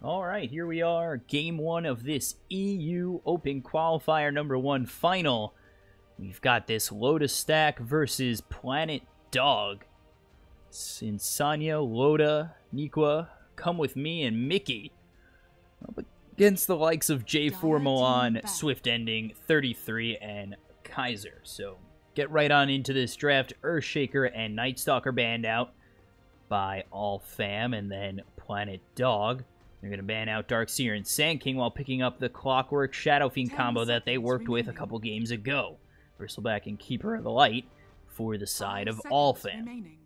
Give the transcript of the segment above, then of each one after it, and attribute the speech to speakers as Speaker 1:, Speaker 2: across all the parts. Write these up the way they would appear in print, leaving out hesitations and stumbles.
Speaker 1: All right, here we are, game one of this EU Open Qualifier #1 final. We've got this Loda stack versus Planet Dog. It's Insanyo, Loda, Nikwa, Come With Me, and Mickey. Up against the likes of J4 Milan, Swift Ending, 33, and Kaiser. So get right on into this draft. Earthshaker and Nightstalker banned out by All Fam, and then Planet Dog. They're going to ban out Darkseer and Sand King while picking up the Clockwork Shadow Fiend combo that they worked with a couple games ago. Bristleback and Keeper of the Light for the side of All Fam.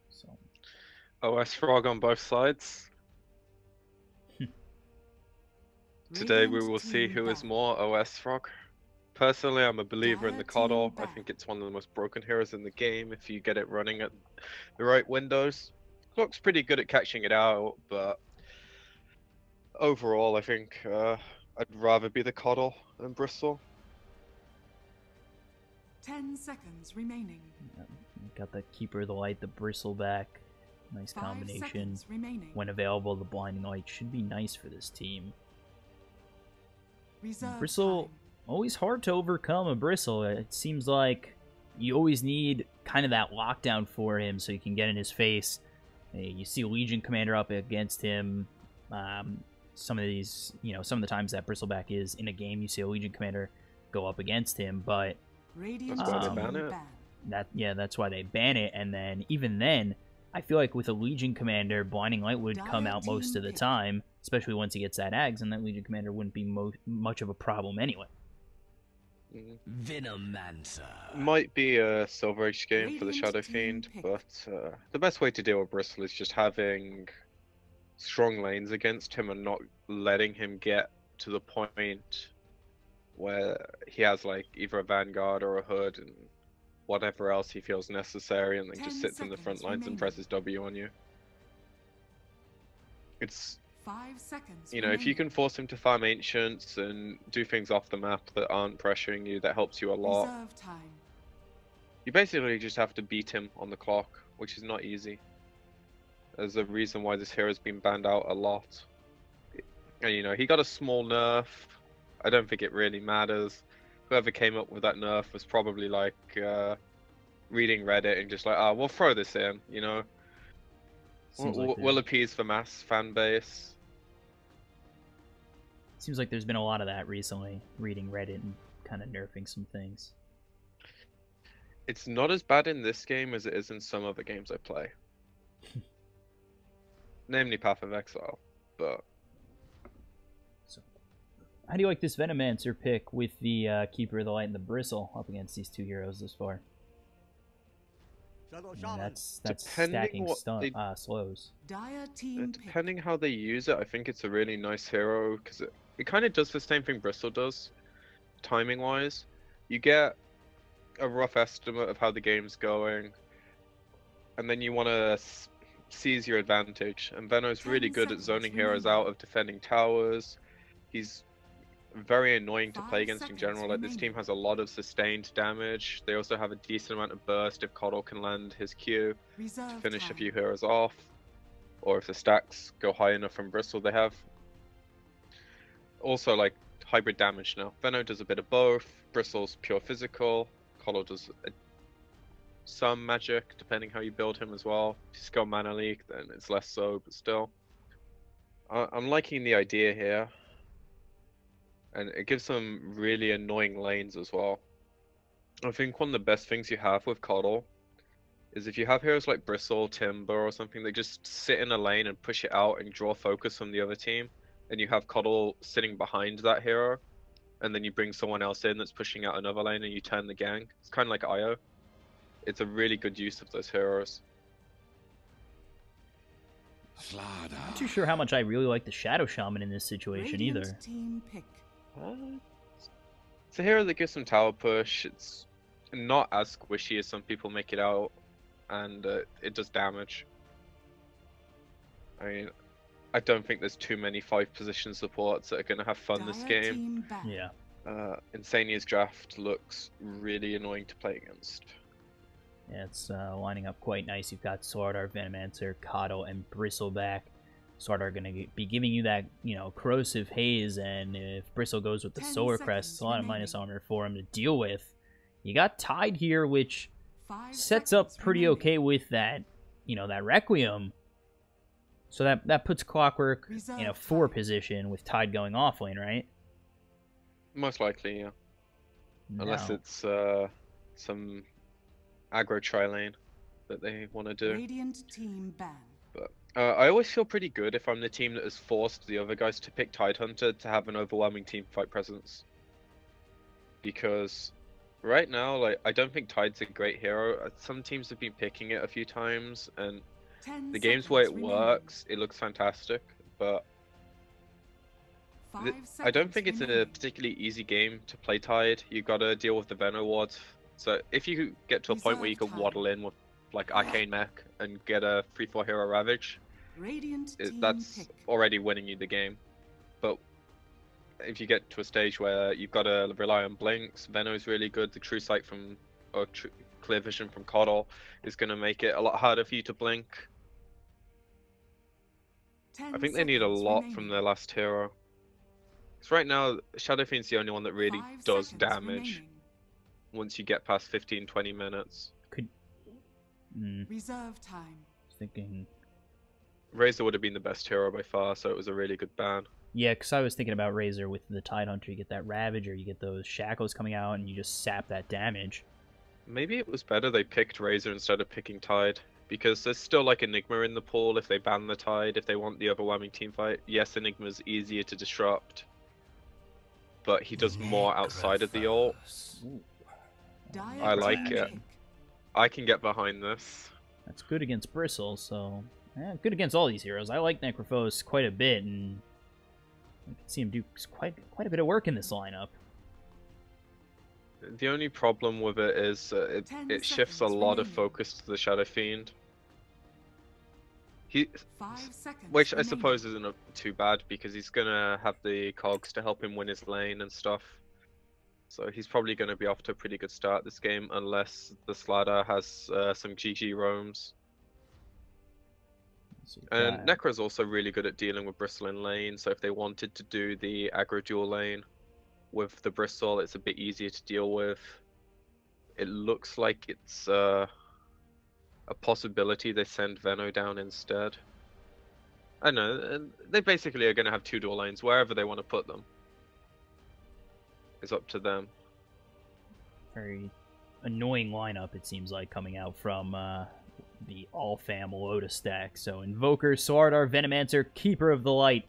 Speaker 1: So,
Speaker 2: OS Frog on both sides. Today we will see who is more OS Frog. Personally, I'm a believer in the Coddle. I think it's one of the most broken heroes in the game if you get it running at the right windows. Looks pretty good at catching it out, but overall I think I'd rather be the Coddle than Bristol.
Speaker 3: 10 seconds remaining.
Speaker 1: Got the Keeper of the Light, the Bristleback. Nice combination. When available, the Blinding Light should be nice for this team. Bristle, always hard to overcome a Bristle. It seems like you always need kind of that lockdown for him so you can get in his face. You see Legion Commander up against him. Some of these, some of the times that Bristleback is in a game, you see a Legion Commander go up against him, but
Speaker 2: that's why they ban it.
Speaker 1: That's why they ban it. And then even then, I feel like with a Legion Commander, Blinding Light would come out most of the time, especially once he gets that Ags, and that Legion Commander wouldn't be much of a problem anyway.
Speaker 4: Venomancer.
Speaker 2: Might be a Silver Age game for the Shadow Fiend, but the best way to deal with Bristle is just having strong lanes against him and not letting him get to the point where he has like either a Vanguard or a Hood and whatever else he feels necessary, and then just sits in the front lines and presses W on you. It's
Speaker 3: 5 seconds.
Speaker 2: If you can force him to farm Ancients and do things off the map that aren't pressuring you, that helps you a lot. You basically just have to beat him on the clock, which is not easy. There's a reason why this hero's been banned out a lot. And he got a small nerf. I don't think it really matters. Whoever came up with that nerf was probably like reading Reddit and just like, we'll throw this in, We'll appease the mass fan base.
Speaker 1: Seems like there's been a lot of that recently, reading Reddit and kind of nerfing some things.
Speaker 2: It's not as bad in this game as it is in some other games I play. Namely Path of Exile, but...
Speaker 1: So, how do you like this Venomancer pick with the Keeper of the Light and the Bristle up against these two heroes this far? That's stacking slows.
Speaker 2: Depending how they use it, I think it's a really nice hero, because it kind of does the same thing Bristol does, timing-wise. You get a rough estimate of how the game's going, and then you want to seize your advantage. And Veno's really good at zoning heroes out of defending towers. He's very annoying to play against in general. Like, this team has a lot of sustained damage. They also have a decent amount of burst if Coddle can land his Q to finish a few heroes off, or if the stacks go high enough from Bristol they have. Also, like, hybrid damage now. Veno does a bit of both. Bristle's pure physical. Coddle does some magic, depending how you build him as well. If you go Mana Leak, then it's less so, but still. I'm liking the idea here. And it gives some really annoying lanes as well. I think one of the best things you have with Coddle is if you have heroes like Bristle, Timber, or something, they just sit in a lane and push it out and draw focus from the other team. And you have Coddle sitting behind that hero, and then you bring someone else in that's pushing out another lane and you turn the gang. It's kind of like IO. It's a really good use of those heroes.
Speaker 1: I'm not too sure how much I really like the Shadow Shaman in this situation either.
Speaker 2: It's a hero that gives some tower push. It's not as squishy as some people make it out, and it does damage. I mean, I don't think there's too many 5-position supports that are going to have fun this game.
Speaker 1: Yeah.
Speaker 2: Insania's draft looks really annoying to play against.
Speaker 1: Yeah, it's lining up quite nice. You've got Sword Art, Venomancer, Coddle, and Bristleback. Sword are going to be giving you that, you know, corrosive haze, and if Bristle goes with the
Speaker 3: 10
Speaker 1: Solar Crest, it's a lot of minus armor for him to deal with. You got Tide here, which
Speaker 3: 5
Speaker 1: sets up
Speaker 3: seconds
Speaker 1: pretty
Speaker 3: remaining.
Speaker 1: okay with that, you know, that Requiem. So that puts Clockwork in a
Speaker 3: Reserve
Speaker 1: 4
Speaker 3: time.
Speaker 1: position with Tide going off lane, right?
Speaker 2: Most likely, yeah. Unless
Speaker 1: No.
Speaker 2: it's some aggro tri-lane that they want to do.
Speaker 3: Radiant team ban.
Speaker 2: But I always feel pretty good if I'm the team that has forced the other guys to pick Tidehunter to have an overwhelming team fight presence. Because right now, like, I don't think Tide's a great hero. Some teams have been picking it a few times, and
Speaker 3: 10
Speaker 2: the games where it
Speaker 3: seconds remaining.
Speaker 2: works, it looks fantastic. But
Speaker 3: 5
Speaker 2: I don't
Speaker 3: seconds
Speaker 2: think it's a
Speaker 3: remaining.
Speaker 2: particularly easy game to play Tide. You gotta deal with the Venom wards. So if you get to a point where you can
Speaker 3: Reserve time.
Speaker 2: waddle in with like Arcane Mech and get a 3/4 hero Ravage,
Speaker 3: Radiant team
Speaker 2: that's
Speaker 3: pick.
Speaker 2: already winning you the game. But if you get to a stage where you've got to rely on blinks, Veno's really good. The True Sight from or Clear Vision from Coddle is going to make it a lot harder for you to blink.
Speaker 3: 10
Speaker 2: I think they need a
Speaker 3: seconds
Speaker 2: lot
Speaker 3: remaining.
Speaker 2: from their last hero. Because right now, Shadow Fiend's the only one that really
Speaker 3: 5
Speaker 2: does
Speaker 3: seconds
Speaker 2: damage
Speaker 3: remaining.
Speaker 2: once you get past 15-20 minutes.
Speaker 1: Could...
Speaker 3: Reserve time.
Speaker 1: thinking...
Speaker 2: Razor would have been the best hero by far, so it was a really good ban.
Speaker 1: Yeah, because I was thinking about Razor with the Tidehunter. You get that Ravage, or you get those Shackles coming out, and you just sap that damage.
Speaker 2: Maybe it was better they picked Razor instead of picking Tide, because there's still like Enigma in the pool if they ban the Tide, if they want the overwhelming team fight. Yes, Enigma's easier to disrupt, but he does more outside of the ult.
Speaker 1: Ooh,
Speaker 3: Dire
Speaker 2: I like
Speaker 3: team
Speaker 2: it.
Speaker 3: pick.
Speaker 2: I can get behind this.
Speaker 1: that's good against Bristle, so... yeah, good against all these heroes. I like Necrophos quite a bit, and I can see him do quite a bit of work in this lineup.
Speaker 2: The only problem with it is
Speaker 3: 10
Speaker 2: it shifts a
Speaker 3: seconds
Speaker 2: lot of
Speaker 3: remaining.
Speaker 2: focus to the Shadow Fiend.
Speaker 3: 5 seconds
Speaker 2: Which I
Speaker 3: remaining.
Speaker 2: suppose isn't too bad, because he's gonna have the cogs to help him win his lane and stuff. So he's probably gonna be off to a pretty good start this game, unless the Slider has some GG roams.
Speaker 1: So
Speaker 2: And Necro's also really good at dealing with Bristle in lane, so if they wanted to do the aggro dual lane with the Bristle, it's a bit easier to deal with. It looks like it's a possibility they send Veno down instead. I don't know, they basically are going to have 2 dual lanes, wherever they want to put them. It's up to them.
Speaker 1: very annoying lineup, it seems like, coming out from the all-fam Lotus stack. So Invoker, Swordar, Venomancer, Keeper of the Light,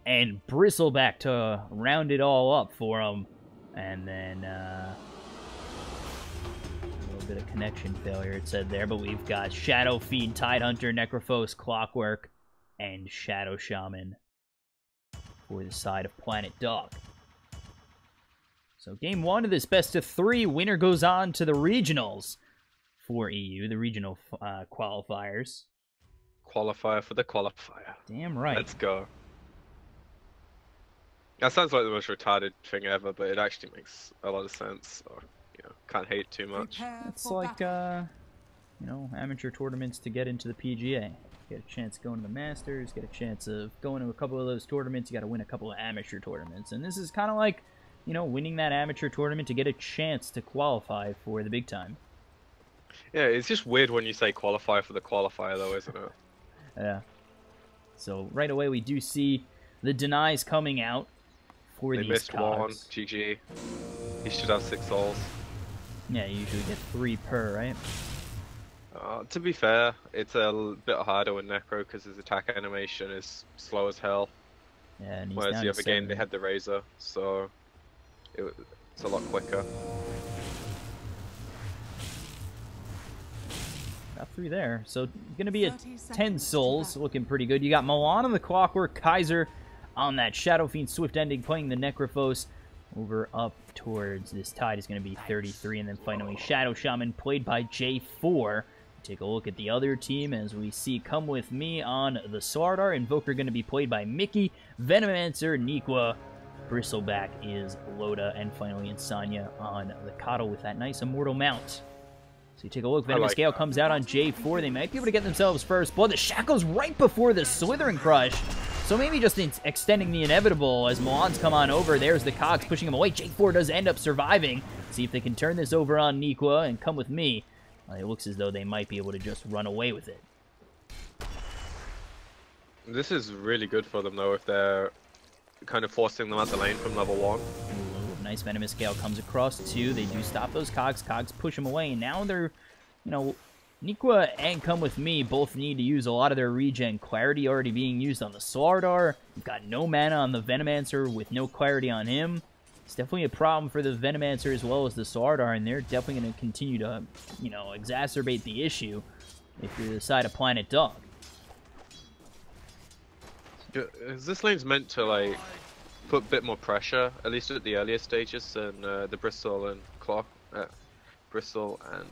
Speaker 1: and Bristleback to round it all up for him. And then a little bit of connection failure, it said there, but we've got Shadow Fiend, Tidehunter, Necrophos, Clockwork, and Shadow Shaman for the side of Planet Dog. So game 1 of this best of 3, winner goes on to the regionals for EU, the regional qualifiers.
Speaker 2: Qualifier for the qualifier.
Speaker 1: Damn right.
Speaker 2: Let's go. That sounds like the most retarded thing ever, but it actually makes a lot of sense. So, you know, can't hate too much.
Speaker 3: Prepare
Speaker 1: It's
Speaker 3: for
Speaker 1: like,
Speaker 3: battle.
Speaker 1: you know, amateur tournaments to get into the PGA. Get a chance of going to the Masters, get a chance of going to a couple of those tournaments, you got to win a couple of amateur tournaments. And this is kind of like, you know, winning that amateur tournament to get a chance to qualify for the big time.
Speaker 2: Yeah, it's just weird when you say qualifier for the qualifier, though, isn't it?
Speaker 1: Yeah. So right away we do see the denies coming out for
Speaker 2: They
Speaker 1: these
Speaker 2: missed one.
Speaker 1: cogs.
Speaker 2: GG. He should have 6 souls.
Speaker 1: Yeah, you usually get 3 per, right?
Speaker 2: To be fair, it's a bit harder with Necro because his attack animation is slow as hell.
Speaker 1: Yeah, and he's
Speaker 2: Whereas
Speaker 1: down
Speaker 2: the
Speaker 1: to
Speaker 2: other game
Speaker 1: 7.
Speaker 2: they had the Razor, so it's a lot quicker.
Speaker 1: Got 3 there. So gonna be a
Speaker 3: 30
Speaker 1: 10
Speaker 3: seconds to
Speaker 1: souls,
Speaker 3: battle.
Speaker 1: looking pretty good. You got Milan on the Clockwork, Kaiser on that Shadow Fiend Swift Ending, playing the Necrophos over up towards this Tide is going to be 33, and then finally Shadow Shaman played by J4. Take a look at the other team as we see Come With Me on the Swordar. Invoker going to be played by Mickey, Venomancer, Nikwa, Bristleback is Loda, and finally Insania on the Coddle with that nice Immortal mount. So you take a look. Venomous Gale comes out on J4. They might be able to get themselves first blood. The Shackles right before the Slithering Crush. So maybe just extending the inevitable as Milan's come on over. There's the Cogs pushing him away. J4 does end up surviving. See if they can turn this over on Nikwa and come with me. It looks as though they might be able to just run away with it.
Speaker 2: This is really good for them, though, if they're kind of forcing them out the lane from level 1.
Speaker 1: Ooh, nice Venomous Gale comes across, too. They do stop those Cogs. Cogs push them away, and now they're, you know, Nikwa and Come With Me both need to use a lot of their regen. Clarity already being used on the Slardar. We've got no mana on the Venomancer with no clarity on him. It's definitely a problem for the Venomancer as well as the Slardar, and they're definitely going to continue to, you know, exacerbate the issue if you're the side of Planet Dog.
Speaker 2: Is this lane's meant to, like, put a bit more pressure, at least at the earlier stages, than the Bristle and Bristle and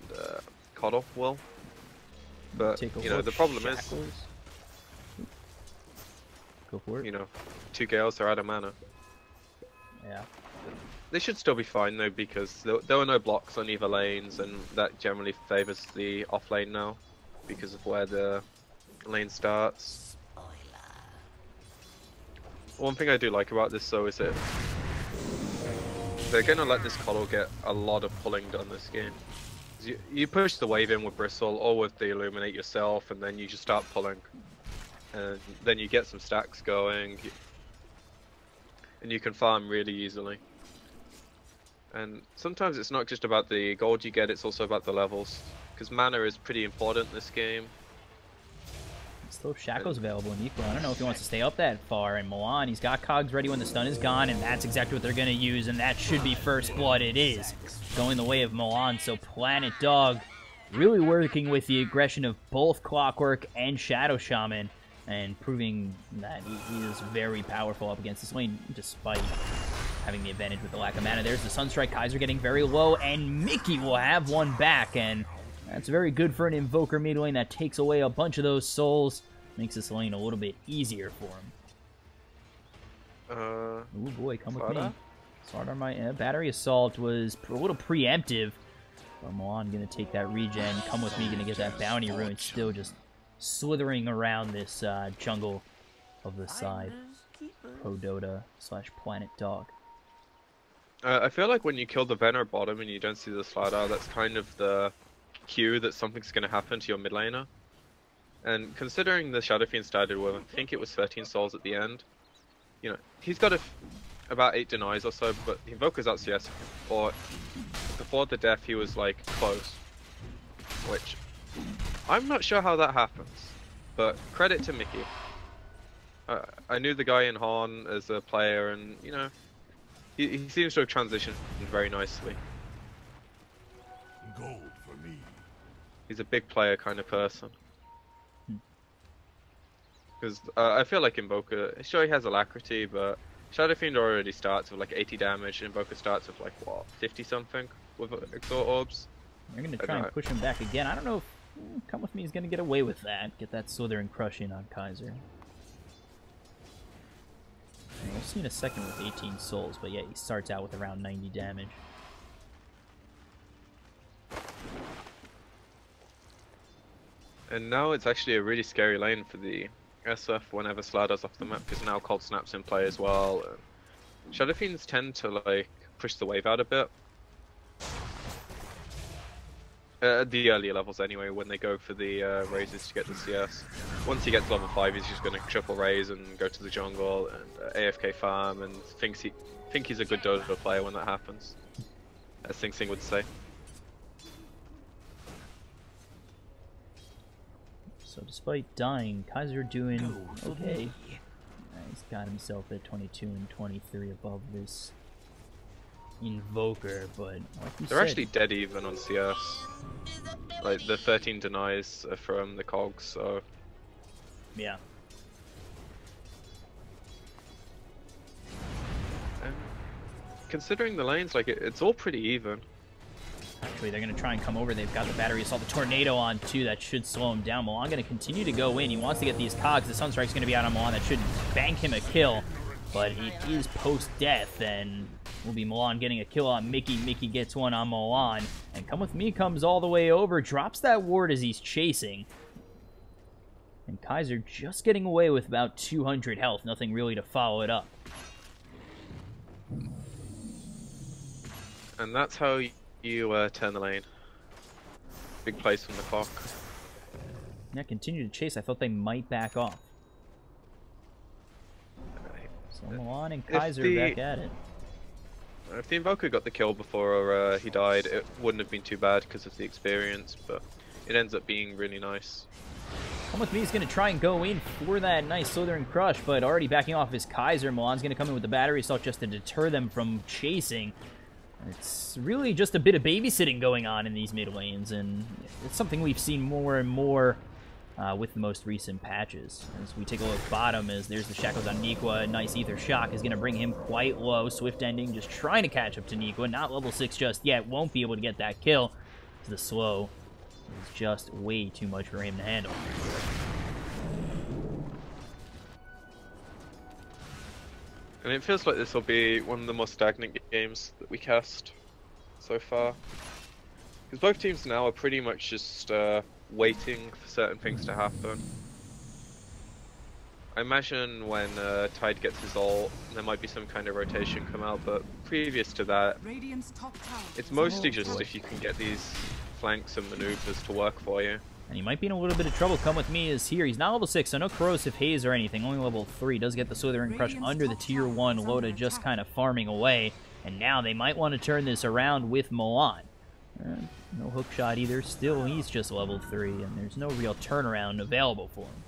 Speaker 2: Coddle will? But, you know, the problem is...
Speaker 1: Go for it.
Speaker 2: You know, 2 Gales are out of mana.
Speaker 1: Yeah.
Speaker 2: They should still be fine, though, because there were no blocks on either lanes, and that generally favors the off lane now, because of where the lane starts. One thing I do like about this, though, is that they're going to let this Coddle get a lot of pulling done this game. You push the wave in with Bristle or with the Illuminate yourself, and then you just start pulling. And then you get some stacks going, and you can farm really easily. And sometimes it's not just about the gold you get, it's also about the levels. Because mana is pretty important in this game.
Speaker 1: Still Shackles available in Nikwa. I don't know if he wants to stay up that far. And Milan, he's got Cogs ready when the stun is gone, and that's exactly what they're going to use, and that should be first blood. It is going the way of Milan. So Planet Dog really working with the aggression of both Clockwork and Shadow Shaman, and proving that he is very powerful up against this lane, despite having the advantage with the lack of mana. There's the Sunstrike. Kaiser getting very low, and Mickey will have one back, and that's very good for an Invoker mid lane that takes away a bunch of those souls. Makes this lane a little bit easier for him. Ooh boy, come with me. Slardar, my battery assault was a little preemptive. But Milan gonna take that regen. Come with me, gonna get that bounty rune. Still just slithering around this jungle of the side. Pro Dota / Planet Dog.
Speaker 2: I feel like when you kill the Vener bottom and you don't see the Slardar, that's kind of the cue that something's going to happen to your mid laner. And considering the Shadow Fiend started with, I think it was 13 souls at the end, you know, he's got about 8 denies or so, but the Invoker's out CS before the death he was like close, which I'm not sure how that happens, but credit to Mickey. I knew the guy in Horn as a player, and you know, he seems to have transitioned very nicely.
Speaker 4: Gold for me.
Speaker 2: He's a big player kind of person. Because I feel like Invoker, sure he has Alacrity, but Shadow Fiend already starts with like 80 damage, and Invoker starts with like, what, 50 something with Exort Orbs?
Speaker 1: They're going to try and push him back again. I don't know if Come With Me is going to get away with that. Get that Slithering Crush in on Kaiser. We'll see in a second with 18 souls, but yeah, he starts out with around 90 damage.
Speaker 2: And now it's actually a really scary lane for the SF whenever Slardar's off the map, because now Cold Snap's in play as well. Shadow Fiends tend to like push the wave out a bit. At the earlier levels anyway, when they go for the raises to get the CS. Once he gets level 5, he's just going to triple raise and go to the jungle and AFK farm, and think he's a good Dota player when that happens, as Sing Sing would say.
Speaker 1: So despite dying, Kaiser doing okay. He's got himself at 22 and 23 above this Invoker, but like
Speaker 2: they're actually dead even on CS. Like the 13 denies are from the cogs, so
Speaker 1: yeah.
Speaker 2: And considering the lanes, like it's all pretty even.
Speaker 1: Actually, they're going to try and come over. They've got the battery assault, the tornado on too. That should slow him down. Milan going to continue to go in. He wants to get these cogs. The Sunstrike's going to be out on Milan. That should bank him a kill, but it is post-death, and will be Milan getting a kill on Mickey. Mickey gets one on Milan. And Come With Me comes all the way over, drops that ward as he's chasing. And Kaiser just getting away with about 200 health. Nothing really to follow it up.
Speaker 2: And that's how you turn the lane. Big place from the clock.
Speaker 1: Yeah, continue to chase. I thought they might back off. So Milan and Kaiser back at it.
Speaker 2: If the Invoker got the kill before he died, it wouldn't have been too bad because of the experience, but it ends up being really nice.
Speaker 1: Come With Me is going to try and go in for that nice Slithering Crush, but already backing off is Kaiser. Milan's going to come in with the battery assault just to deter them from chasing. It's really just a bit of babysitting going on in these mid lanes, and it's something we've seen more and more with the most recent patches. As we take a look bottom, as there's the Shackles on Nikwa, nice Ether Shock is going to bring him quite low. Swift Ending just trying to catch up to Nikwa, not level 6 just yet, won't be able to get that kill. The slow is just way too much for him to handle.
Speaker 2: And it feels like this will be one of the more stagnant games that we cast so far. Because both teams now are pretty much just waiting for certain things to happen. I imagine when Tide gets his ult, there might be some kind of rotation come out, but previous to that, it's mostly just if you can get these flanks and maneuvers to work for you.
Speaker 1: And he might be in a little bit of trouble. Come With Me is here. He's not level 6, so no corrosive haze or anything. Only level 3. Does get the Slithering Crush under the tier 1. Loda just kind of farming away. And now they might want to turn this around with Milan. No hook shot either. Still, he's just level 3, and there's no real turnaround available for him.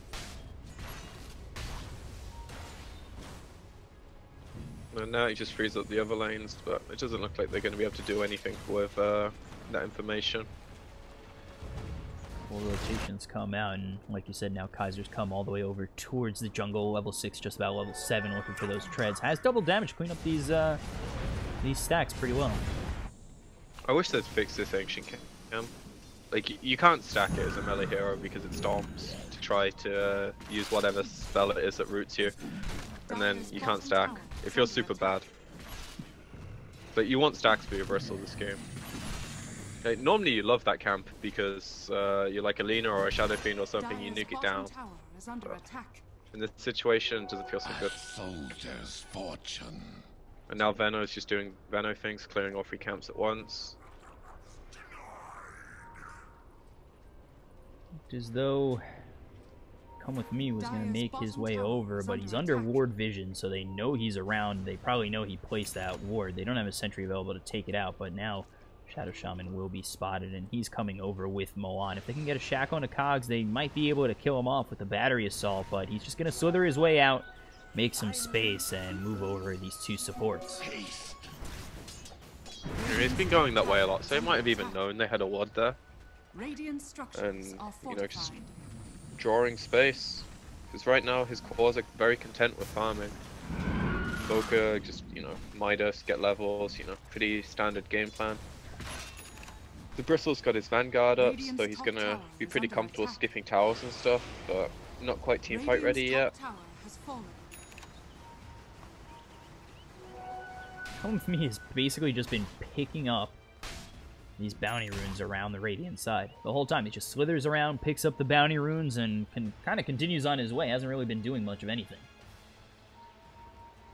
Speaker 2: And now he just frees up the other lanes, but it doesn't look like they're going to be able to do anything with that information.
Speaker 1: Well, rotations come out, and like you said, now Kaiser's come all the way over towards the jungle, level 6, just about level 7, looking for those treads. Has double damage to clean up these stacks pretty well.
Speaker 2: I wish they'd fix this ancient camp. Like, you can't stack it as a melee hero because it storms to try to use whatever spell it is that roots you, and then you can't stack. It feels super bad. But you want stacks for your Bristle this game. Like, normally you love that camp because you're like a Lina or a Shadow Fiend or something, you nuke it down. But in this situation, it doesn't feel so good.
Speaker 4: Soldier's fortune.
Speaker 2: And now Veno is just doing Veno things, clearing all 3 camps at once.
Speaker 1: Looked as though Come With Me was going to make his way over, but he's under ward vision, so they know he's around. They probably know he placed that ward. They don't have a sentry available to take it out, but now Shadow Shaman will be spotted, and he's coming over with Milan. If they can get a Shackle on a Cogs, they might be able to kill him off with the battery assault, but he's just going to slither his way out, make some space, and move over these 2 supports.
Speaker 2: He's been going that way a lot, so he might have even known they had a ward there. And, you know, just drawing space. Because right now his cores are very content with farming. Boka, just, you know, Midas, get levels, you know, pretty standard game plan. The Bristle's got his Vanguard up, so he's gonna be pretty comfortable skipping towers and stuff, but not quite teamfight ready yet.
Speaker 1: Come With Me has basically just been picking up these bounty runes around the Radiant side. The whole time, he just slithers around, picks up the bounty runes, and kind of continues on his way. Hasn't really been doing much of anything.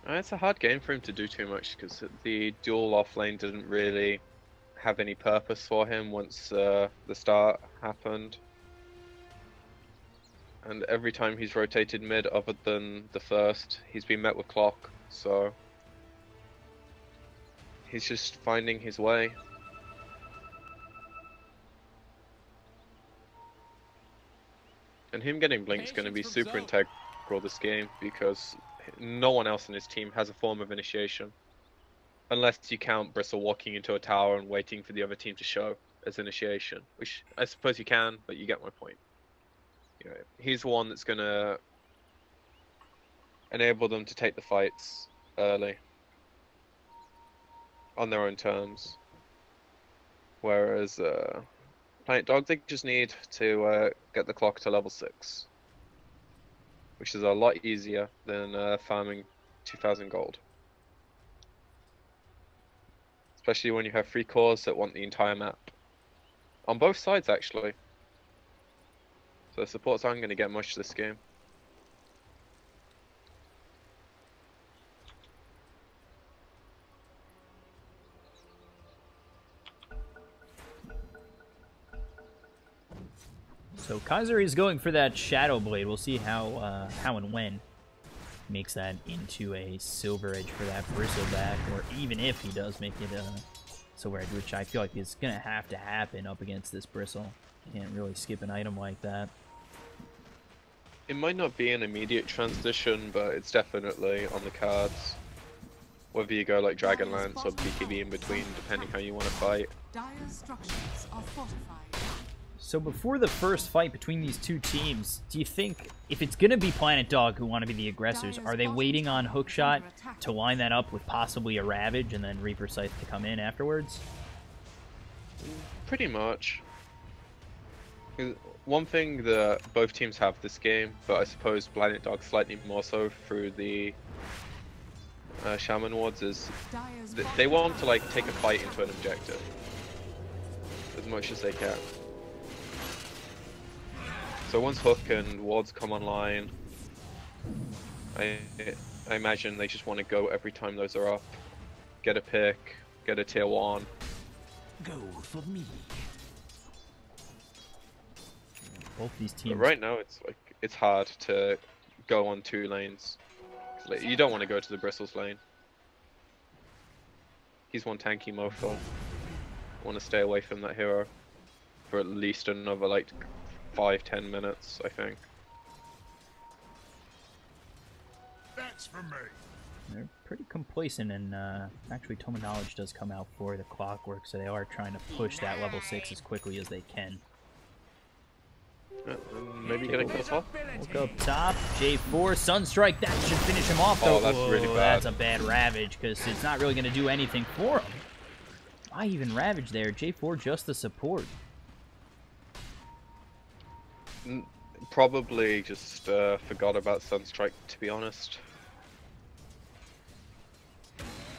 Speaker 2: It's a hard game for him to do too much, because the dual off lane didn't really have any purpose for him once the start happened. And every time he's rotated mid, other than the first, he's been met with clock, so he's just finding his way. And him getting Blink's going to be super integral this game, because no one else in his team has a form of initiation. Unless you count Bristle walking into a tower and waiting for the other team to show as initiation. Which I suppose you can, but you get my point. You know, he's the one that's going to enable them to take the fights early. On their own terms. Whereas Planet Dog, they just need to get the clock to level 6. Which is a lot easier than farming 2,000 gold. especially when you have 3 cores that want the entire map. On both sides, actually. So the supports aren't going to get much this game.
Speaker 1: So Kaiser is going for that Shadow Blade. We'll see how and when makes that into a Silver Edge for that Bristleback, or even if he does make it a Silver Edge, which I feel like is going to happen up against this Bristle. Can't really skip an item like that.
Speaker 2: It might not be an immediate transition, but it's definitely on the cards. Whether you go like Dragonlance or BKB in between, depending how you want to fight.
Speaker 3: Dire structures are fortified.
Speaker 1: So before the first fight between these two teams, do you think, if it's going to be Planet Dog who want to be the aggressors, are they waiting on Hookshot to line that up with possibly a Ravage and then Reaper Scythe to come in afterwards?
Speaker 2: Pretty much. One thing that both teams have this game, but I suppose Planet Dog slightly more so through the Shaman wards, is they want to like take a fight into an objective as much as they can. So once Hook and wards come online, I imagine they just want to go every time those are up. Get a pick, get a tier 1.
Speaker 4: Go for me.
Speaker 1: Both these teams.
Speaker 2: But right now it's hard to go on 2 lanes. Like, you don't want to go to the Bristles lane. He's one tanky mofo. I want to stay away from that hero for at least another like 5-10 minutes, I think.
Speaker 4: That's for me.
Speaker 1: They're pretty complacent, and actually Tome of Knowledge does come out for the Clockwork, so they are trying to push that level 6 as quickly as they can.
Speaker 2: Maybe getting cut off.
Speaker 1: Look up top, J4, Sunstrike, that should finish him off though.
Speaker 2: Oh, that's really bad.
Speaker 1: That's a bad Ravage, because it's not really going to do anything for him. Why even Ravage there? J4 just the support.
Speaker 2: Probably just forgot about Sunstrike, to be honest.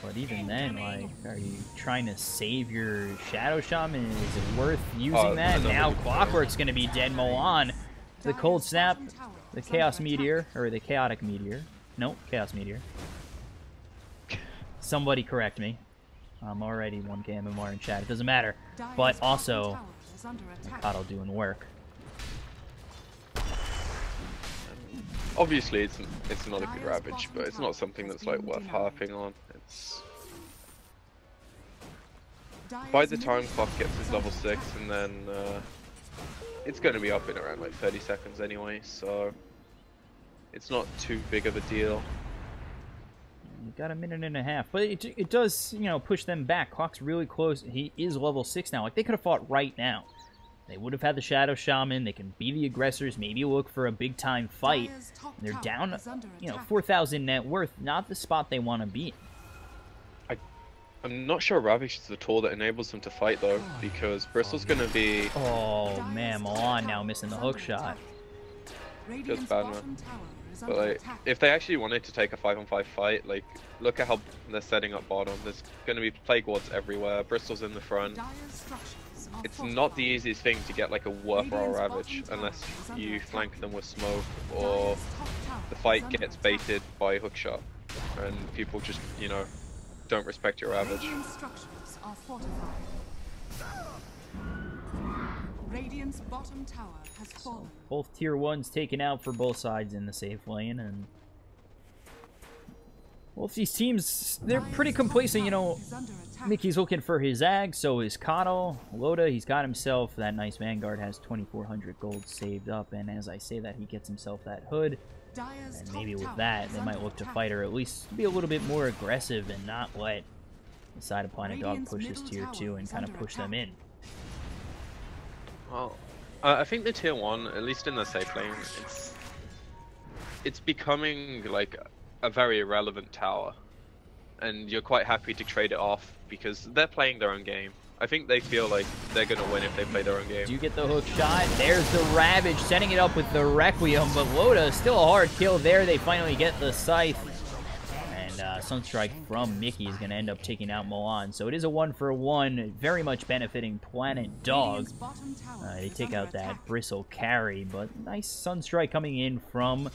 Speaker 1: But even then, like, are you trying to save your Shadow Shaman? Is it worth using that? Now Clockwork's going to be dead. Molan, the Cold Snap, the Chaos Meteor, or the Chaotic Meteor. Nope, Chaos Meteor. Somebody correct me. I'm already 1K MMR in chat. It doesn't matter. But also, Mikado doing work.
Speaker 2: Obviously, it's not a good Ravage, but it's not something that's like worth harping on. It's by the time Clock gets his level 6, and then it's going to be up in around like 30 seconds anyway, so it's not too big of a deal.
Speaker 1: You got a minute and a half, but it does, you know, push them back. Clock's really close. He is level 6 now. Like, they could have fought right now. They would have had the Shadow Shaman. They can be the aggressors, maybe look for a big-time fight. And they're down, you know, 4,000 net worth. Not the spot they want to be in.
Speaker 2: I'm not sure Ravage is the tool that enables them to fight, though, because Bristle's going to be...
Speaker 1: Oh, man, Milan now missing the hook shot.
Speaker 2: Just bad, man. But, like, if they actually wanted to take a 5-on-5 fight, like, look at how they're setting up bottom. There's going to be Plague Wards everywhere. Bristle's in the front. It's not the easiest thing to get like a worthwhile Ravage unless you flank them with smoke or the fight gets baited by hookshot and people just, you know, don't respect your Ravage.
Speaker 3: Radiant's bottom tower has fallen.
Speaker 1: Both tier 1s taken out for both sides in the safe lane, and both these teams, they're pretty complacent, you know. Mickey's looking for his Ag, so is Kato. Loda, he's got himself that nice Vanguard, has 2,400 gold saved up, and as I say that, he gets himself that hood. And maybe with that, they might look to fight, or at least be a little bit more aggressive and not let the side of Planet Dog push this tier 2 and kind of push them in.
Speaker 2: Well, I think the tier 1, at least in the safe lane, it's becoming like a very irrelevant tower. And you're quite happy to trade it off because they're playing their own game. I think they feel like they're going to win if they play their own game.
Speaker 1: Do you get the hook shot? There's the Ravage, setting it up with the Requiem, but Loda, still a hard kill there. They finally get the Scythe. And and Sunstrike from Mickey is going to end up taking out Milan. So it is a 1-for-1, very much benefiting Planet Dog.
Speaker 3: Radiant's bottom tower
Speaker 1: They
Speaker 3: is
Speaker 1: take
Speaker 3: under
Speaker 1: out that
Speaker 3: attack.
Speaker 1: Bristle carry, but nice Sunstrike coming in from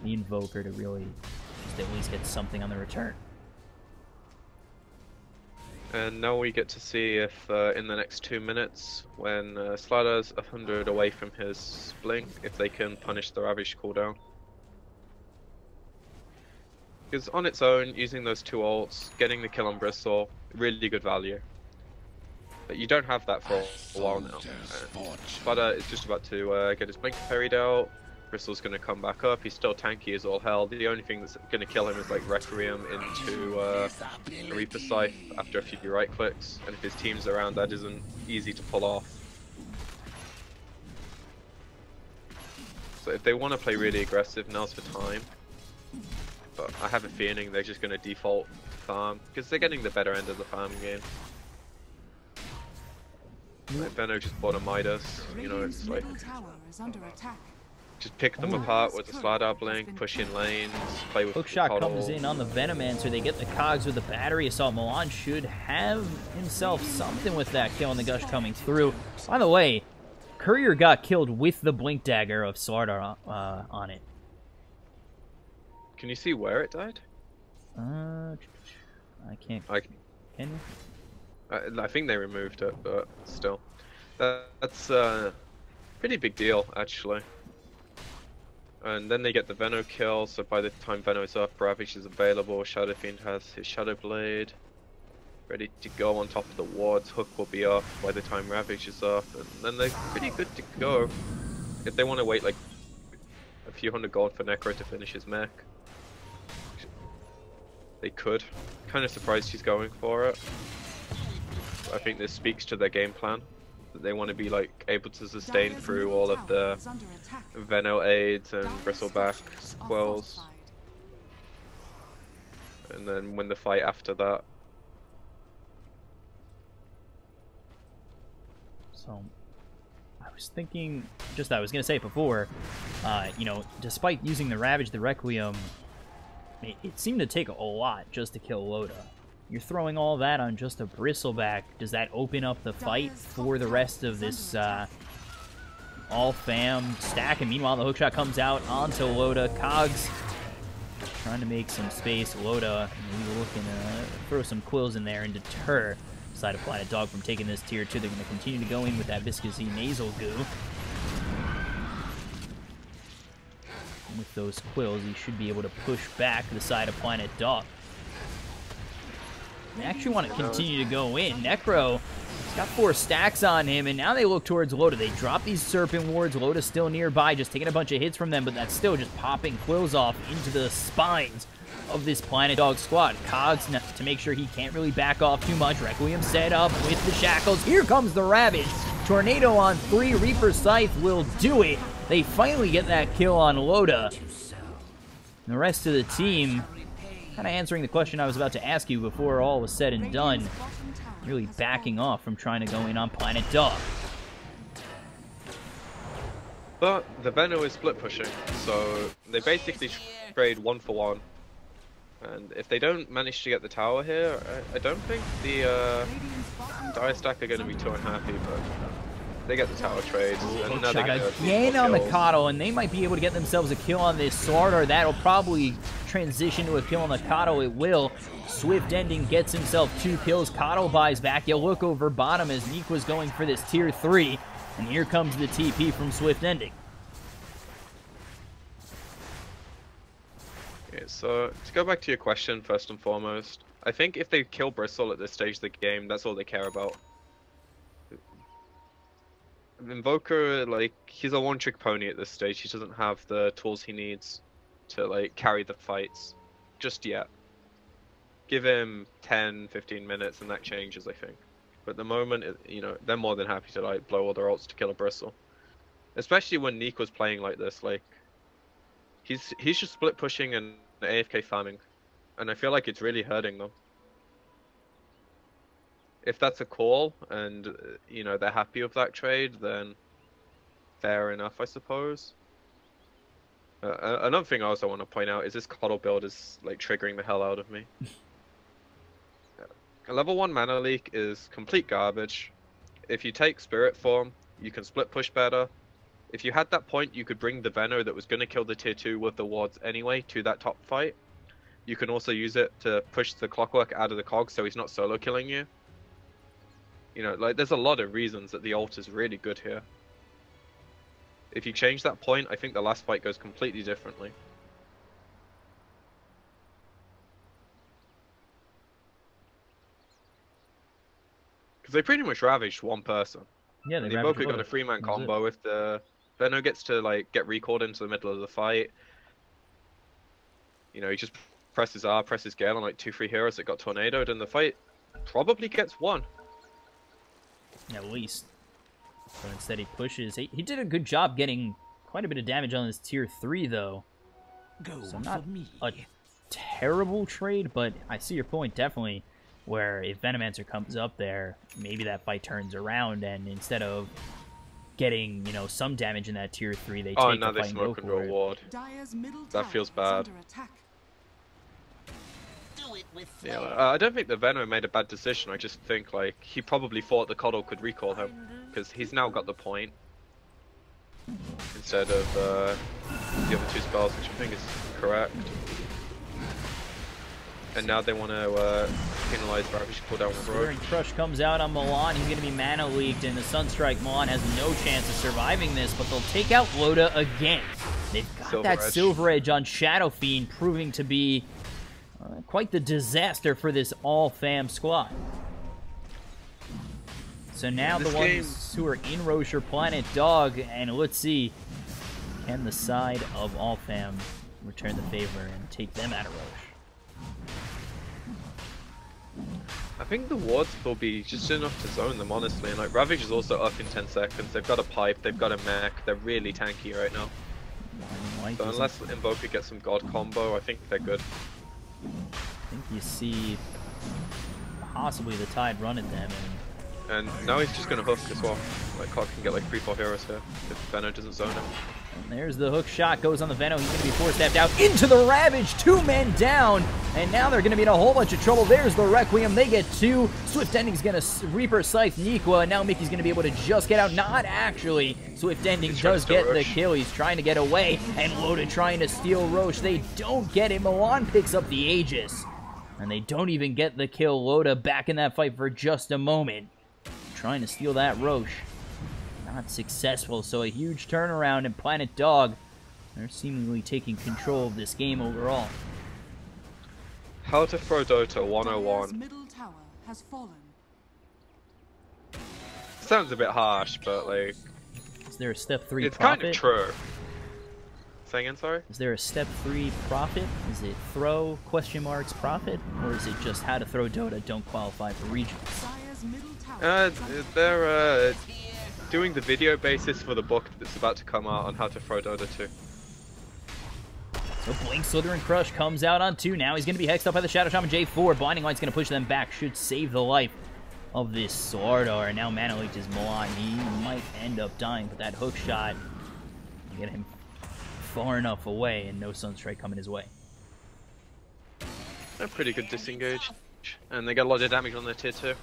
Speaker 1: the Invoker to really just at least get something on the return.
Speaker 2: And now we get to see if in the next 2 minutes, when Slider's 100 away from his blink, if they can punish the Ravage cooldown. Because on its own, using those 2 ults, getting the kill on Bristle, really good value. But you don't have that for a while now. Slider is just about to get his blink parried out. Bristle's going to come back up. He's still tanky as all hell. The only thing that's going to kill him is like Requiem into a Reaper Scythe after a few right clicks. And if his team's around, that isn't easy to pull off. So if they want to play really aggressive, now's the time. But I have a feeling they're just going to default farm because they're getting the better end of the farming game. Like Venno just bought a Midas. You know,
Speaker 3: Radiant's
Speaker 2: it's like
Speaker 3: middle tower is under attack.
Speaker 2: just pick them apart with the Slider blink, push in lanes, play with
Speaker 1: Hookshot
Speaker 2: Coddle.
Speaker 1: comes in on the Venomancer. They get the cogs with the battery assault. Milan should have himself something with that kill and the Gush coming through. By the way, Courier got killed with the Blink Dagger of Slardar on it.
Speaker 2: Can you see where it died?
Speaker 1: I can't.
Speaker 2: I,
Speaker 1: Can you?
Speaker 2: I think they removed it, but still. That's a pretty big deal, actually. And then they get the Venno kill, so by the time Venno is up, Ravage is available, Shadow Fiend has his Shadow Blade ready to go on top of the wards, Hook will be up by the time Ravage is up, and then they're pretty good to go. If they want to wait like a few hundred gold for Necro to finish his mech, they could. Kind of surprised he's going for it. I think this speaks to their game plan. That they want to be like able to sustain
Speaker 3: Dire's
Speaker 2: through
Speaker 3: middle
Speaker 2: all of
Speaker 3: tower
Speaker 2: the
Speaker 3: is under attack.
Speaker 2: Venno aids and
Speaker 3: Dire's
Speaker 2: Bristleback
Speaker 3: structures are
Speaker 2: quells,
Speaker 3: fortified.
Speaker 2: and then win the fight after that.
Speaker 1: So, I was thinking, just I was going to say it before, you know, despite using the Ravage, the Requiem, it seemed to take a lot just to kill Loda. You're throwing all that on just a Bristleback. Does that open up the fight for the rest of this all-fam stack? And meanwhile, the hookshot comes out onto Loda. Cogs trying to make some space. Loda maybe looking to throw some quills in there and deter side of Planet Dog from taking this tier 2. They're going to continue to go in with that viscousy nasal goo. And with those quills, he should be able to push back the side of Planet Dog. They actually want to continue to go in. Necro has got 4 stacks on him, and now they look towards Loda. They drop these Serpent Wards. Loda's still nearby, just taking a bunch of hits from them, but that's still just popping quills off into the spines of this Planet Dog squad. Cogs to make sure he can't really back off too much. Requiem set up with the shackles. Here comes the Ravage. Tornado on 3. Reaper Scythe will do it. They finally get that kill on Loda. And the rest of the team kind of answering the question I was about to ask you before all was said and done.
Speaker 3: Radiant's bottom tower
Speaker 1: Really
Speaker 3: has
Speaker 1: backing
Speaker 3: fallen.
Speaker 1: off from trying to go in on Planet Dog.
Speaker 2: But the Venno is split pushing, so they basically trade 1 for 1. And if they don't manage to get the tower here, I don't think the
Speaker 3: Radiant's bottom
Speaker 2: Dire
Speaker 3: tower
Speaker 2: Stack are
Speaker 3: is
Speaker 2: going to be
Speaker 3: under
Speaker 2: too
Speaker 3: attack.
Speaker 2: unhappy, but they get the tower trades. And now they get
Speaker 1: Again on the Coddle, and they might be able to get themselves a kill on this Slardar. That'll probably transition to a kill on the Coddle. It will. Swift Ending gets himself 2 kills. Coddle buys back. You look over bottom as Neek was going for this tier 3. And here comes the TP from Swift Ending.
Speaker 2: Okay, so to go back to your question first and foremost, I think if they kill Bristle at this stage of the game, that's all they care about. Invoker, like, he's a one-trick pony at this stage. He doesn't have the tools he needs to, like, carry the fights just yet. Give him 10, 15 minutes and that changes, I think. But at the moment, you know, they're more than happy to, like, blow all their ults to kill a Bristle. Especially when Neek was playing like this, like, he's just split pushing and AFK farming. And I feel like it's really hurting them. If that's a call and, you know, they're happy with that trade, then fair enough, I suppose. Another thing I also want to point out is this Coddle build is like triggering the hell out of me. A level 1 mana leak is complete garbage. If you take Spirit Form, you can split push better. If you had that point, you could bring the Venno that was going to kill the tier 2 with the wards anyway to that top fight. You can also use it to push the Clockwork out of the cog so he's not solo killing you. You know, like there's a lot of reasons that the ult is really good here. If you change that point, I think the last fight goes completely differently. Because they pretty much ravaged one person.
Speaker 1: Yeah, they
Speaker 2: the Invoker got a 3-man combo. If the Venno gets to like get recalled into the middle of the fight, you know, he just presses R, presses Gale on like 2-3 heroes that got tornadoed, and the fight probably gets won.
Speaker 1: At least. So instead he pushes. He did a good job getting quite a bit of damage on this tier 3 though. So not a terrible trade, but I see your point definitely. Where if Venomancer comes up there, maybe that fight turns around, and instead of getting, you know, some damage in that tier 3, they take the fight and go for it.
Speaker 2: Ward. That feels bad. Yeah, I don't think the Venom made a bad decision. I just think like he probably thought the Coddle could recall him because he's now got the point instead of the other 2 spells, which I think is correct. And now they want to penalize Ravage cooldown with Rogue.
Speaker 1: Crush comes out on Milan. He's going to be mana leaked, and the Sunstrike Milan has no chance of surviving this, but they'll take out Loda again. They've got that Silver Edge on Shadow Fiend, proving to be quite the disaster for this all-fam squad. So now the ones who are in Roche are Planet Dog, and let's see, can the side of all-fam return the favor and take them out of Roche?
Speaker 2: I think the wards will be just enough to zone them, honestly. And like Ravage is also up in 10 seconds. They've got a pipe, they've got a mech. They're really tanky right now. So unless Invoker gets some God combo, I think they're good.
Speaker 1: I think you see possibly the Tide run at them.
Speaker 2: And now he's just going to hook as well. Like Cog can get like 3-4 heroes here if Venno doesn't zone him.
Speaker 1: And there's the hook shot, goes on the Venno. He's going to be force-stabbed out into the Ravage. 2 men down, and now they're going to be in a whole bunch of trouble. There's the Requiem. They get 2. Swift Ending's going to Reaper Scythe Nikwa, and now Mickey's going to be able to just get out. Not actually. Swift Ending does get the kill. He's trying to get away, and Loda trying to steal Roche. They don't get it. Milan picks up the Aegis, and they don't even get the kill. Loda back in that fight for just a moment, trying to steal that Roche. Not successful, so a huge turnaround, and Planet Dog, they're seemingly taking control of this game overall.
Speaker 2: How to throw Dota 101.
Speaker 3: Middle tower has fallen.
Speaker 2: Sounds a bit harsh, but like...
Speaker 1: Is there a step 3
Speaker 2: it's
Speaker 1: profit?
Speaker 2: kind of true. Say again, sorry?
Speaker 1: Is there a step 3 profit? Is it throw, question marks, profit? Or is it just how to throw Dota, don't qualify for regions?
Speaker 2: They're doing the video basis for the book that's about to come out on how to throw Dota 2.
Speaker 1: So Blink, Slither, and Crush comes out on 2. Now he's going to be hexed up by the Shadow Shaman J4. Blinding Light's going to push them back. Should save the life of this Swordar. And now Mana Leaked is Milan. He might end up dying, but that hook shot, get him far enough away, and no Sunstrike coming his way.
Speaker 2: They're pretty good disengage. And they got a lot of damage on their tier 2.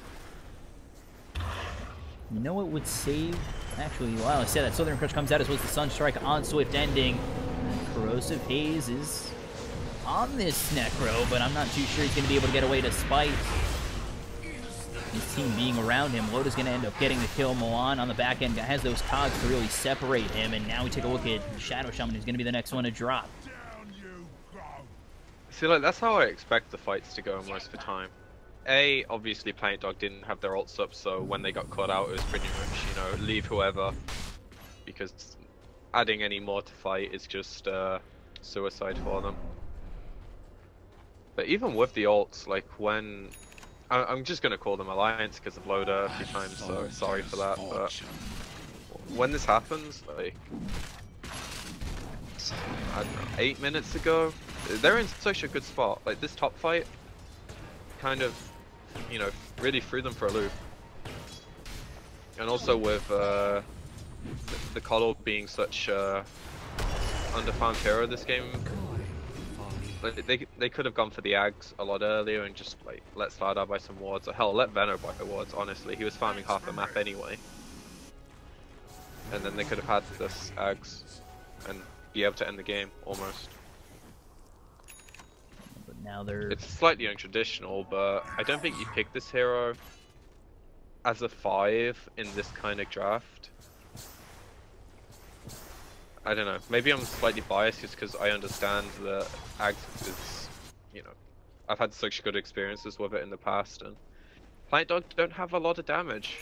Speaker 1: You know what would save? Actually, while I said that, Southern Crush comes out as well as the Sunstrike on Swift Ending. And Corrosive Haze is on this Necro, but I'm not too sure he's going to be able to get away despite his team being around him. Loda's going to end up getting the kill. Milan on the back end has those cogs to really separate him, and now we take a look at Shadow Shaman, who's going to be the next one to drop.
Speaker 2: See, like, that's how I expect the fights to go most of the time. Obviously Planet Dog didn't have their ults up, so when they got caught out, it was pretty much, you know, leave whoever, because adding any more to fight is just suicide for them. But even with the ults, like when... I'm just going to call them Alliance because of Loda a few times, so sorry for that, but when this happens, like, I don't know, 8 minutes ago, they're in such a good spot. Like, this top fight kind of, you know, really threw them for a loop. And also with the Coddle being such underfarmed hero this game. Like, they could have gone for the Ags a lot earlier and just like let Slardar buy some wards, or hell, let Venno buy wards. Honestly, he was farming half the map anyway, and then they could have had this Ags and be able to end the game almost.
Speaker 1: But now they're...
Speaker 2: It's slightly untraditional, but I don't think you pick this hero as a 5 in this kind of draft. I don't know, maybe I'm slightly biased just because I understand that Ags is, you know, I've had such good experiences with it in the past, and Planet Dog don't have a lot of damage.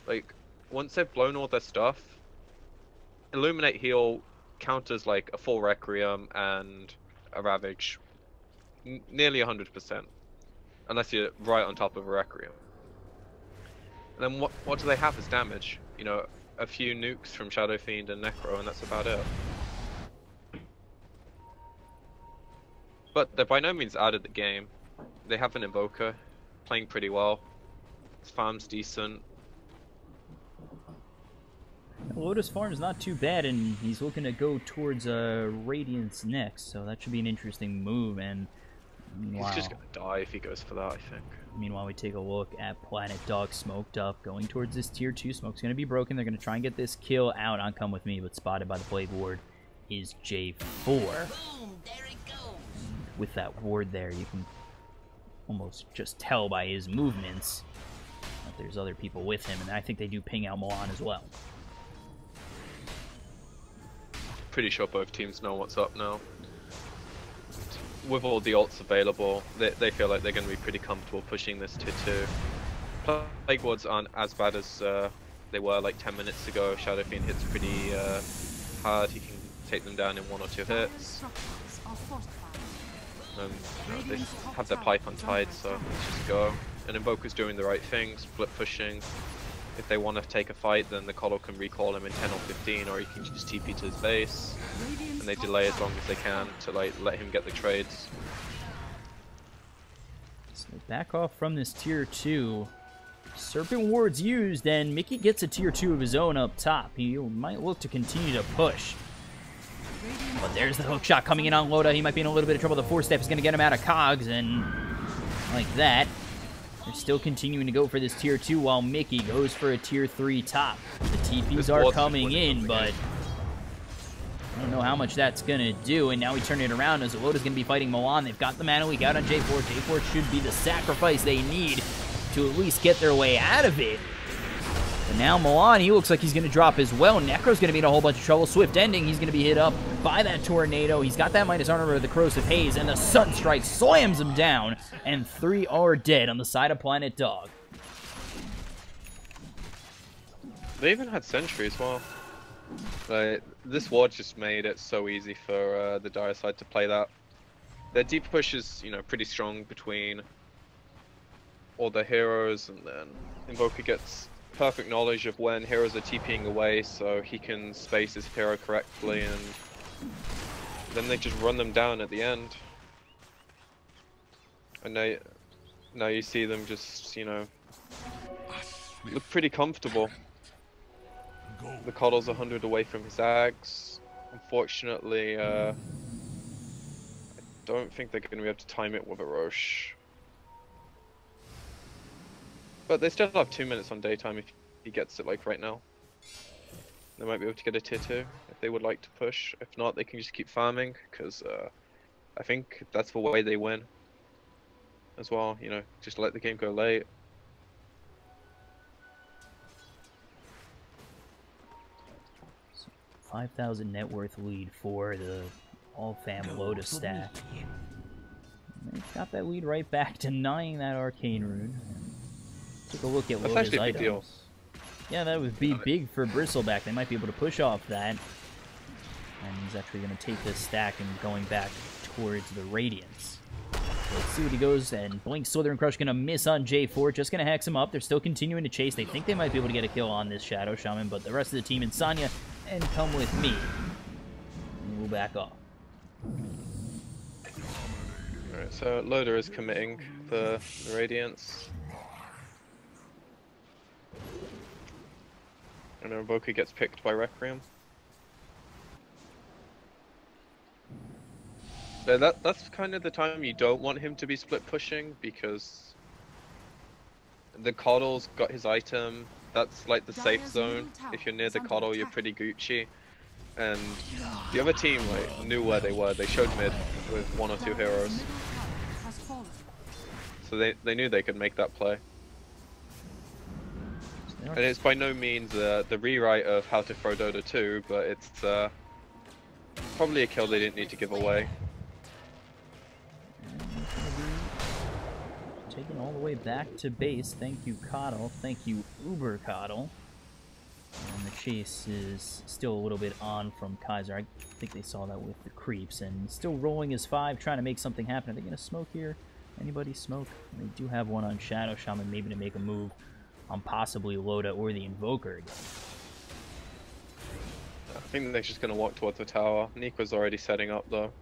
Speaker 2: Like, once they've blown all their stuff, Illuminate Heal counters like a full Requiem and a Ravage nearly 100%, unless you're right on top of a Requiem. And then what do they have as damage? You know, a few nukes from Shadow Fiend and Necro, and that's about it. But they're by no means out of the game. They have an Invoker, playing pretty well. His farm's decent.
Speaker 1: Lotus farm's not too bad, and he's looking to go towards Radiance next, so that should be an interesting move. And
Speaker 2: He's just gonna die if he goes for that, I think.
Speaker 1: Meanwhile, we take a look at Planet Dog smoked up, going towards this tier 2. Smoke's going to be broken. They're going to try and get this kill out on Come With Me, but spotted by the Plague Ward is J4.
Speaker 5: Boom, there it goes.
Speaker 1: With that ward there, you can almost just tell by his movements that there's other people with him, and I think they do ping out Milan as well.
Speaker 2: Pretty sure both teams know what's up now. With all the ults available, they feel like they're going to be pretty comfortable pushing this tier 2. Plague Wards aren't as bad as they were like 10 minutes ago. Shadow Fiend hits pretty hard. He can take them down in 1 or 2 hits. You know, they have their pipe untied, so let's just go. And Invoker's doing the right thing, split pushing. If they want to take a fight, then the Colo can recall him in 10 or 15, or he can just TP to his base. And they delay as long as they can to like let him get the trades.
Speaker 1: So back off from this tier 2. Serpent Ward's used, and Mickey gets a tier 2 of his own up top. He might look to continue to push. But there's the hook shot coming in on Loda. He might be in a little bit of trouble. The 4-step is going to get him out of cogs, and like that. They're still continuing to go for this tier 2 while Mickey goes for a tier 3 top. The TPs are coming in, but I don't know how much that's going to do. And now we turn it around as Loda's going to be fighting Milan. They've got the mana leak out on J4. J4 should be the sacrifice they need to at least get their way out of it. But now Milan, he looks like he's going to drop as well. Necro's going to be in a whole bunch of trouble. Swift Ending, he's going to be hit up by that Tornado. He's got that minus armor of the Corrosive Haze, and the Sunstrike slams him down, and 3 are dead on the side of Planet Dog.
Speaker 2: They even had Sentry as well. Like, this ward just made it so easy for the Dire side to play that. Their deep push is, you know, pretty strong between all the heroes, and then Invoker gets perfect knowledge of when heroes are TPing away, so he can space his hero correctly, and then they just run them down at the end. And now you see them just, you know, look pretty comfortable. The Coddle's 100 away from his axe. Unfortunately, I don't think they're going to be able to time it with a Roche. But they still have 2 minutes on daytime if he gets it like right now. They might be able to get a tier 2 if they would like to push. If not, they can just keep farming, because I think that's the way they win as well. You know, just let the game go late.
Speaker 1: So 5,000 net worth lead for the all-fam Lotus stack. They've got that lead right back, denying that Arcane Rune. Take a look at Loda's items. Deal. Yeah, that would be big for Bristleback. They might be able to push off that. And he's actually going to take this stack and going back towards the Radiance. So let's see what he goes, and Blink Slither and Crush going to miss on J4. Just going to hex him up. They're still continuing to chase. They think they might be able to get a kill on this Shadow Shaman, but the rest of the team, Insania and Come With Me, will back off.
Speaker 2: Alright, so Loader is committing the Radiance. And then Invoker gets picked by Requiem. That's kind of the time you don't want him to be split pushing, because the Coddle's got his item. That's like the safe
Speaker 3: Dire's
Speaker 2: zone.
Speaker 3: middle tower
Speaker 2: If you're near
Speaker 3: is
Speaker 2: the
Speaker 3: under
Speaker 2: Coddle, you're
Speaker 3: attack.
Speaker 2: pretty Gucci. And the other team like knew where they were. They showed mid with 1 or 2
Speaker 3: Dire's
Speaker 2: heroes,
Speaker 3: middle tower has fallen.
Speaker 2: so they knew they could make that play. And it's by no means the rewrite of how to throw Dota 2, but it's probably a kill they didn't need to give away.
Speaker 1: Taken all the way back to base. Thank you, Coddle. Thank you, Uber Coddle. And the chase is still a little bit on from Kaiser. I think they saw that with the creeps. And still rolling his 5, trying to make something happen. Are they going to smoke here? Anybody smoke? They do have one on Shadow Shaman, maybe to make a move on possibly Loda or the Invoker again.
Speaker 2: I think they're just going to walk towards the tower. Nico's already setting up though.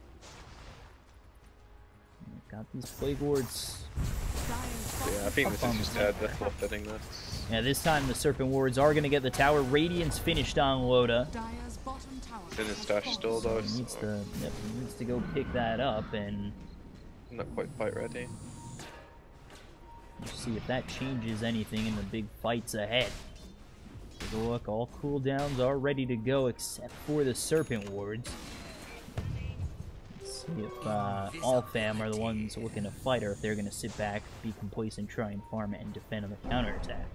Speaker 1: Got these Plague Wards.
Speaker 2: Yeah, I think this is just dead. They're forfeiting this.
Speaker 1: Yeah, this time the Serpent Wards are going to get the tower. Radiance finished on Loda.
Speaker 3: Dire's bottom tower
Speaker 2: It's in his
Speaker 3: has
Speaker 2: stash
Speaker 3: fallen.
Speaker 2: still though,
Speaker 1: He needs
Speaker 2: so
Speaker 1: to, yep, he needs to go pick that up and
Speaker 2: not quite fight ready.
Speaker 1: see if that changes anything in the big fights ahead. Take a look, all cooldowns are ready to go except for the Serpent Wards. Let's see if all fam are the ones looking to fight, or if they're going to sit back, be complacent, try and farm and defend on the counterattack.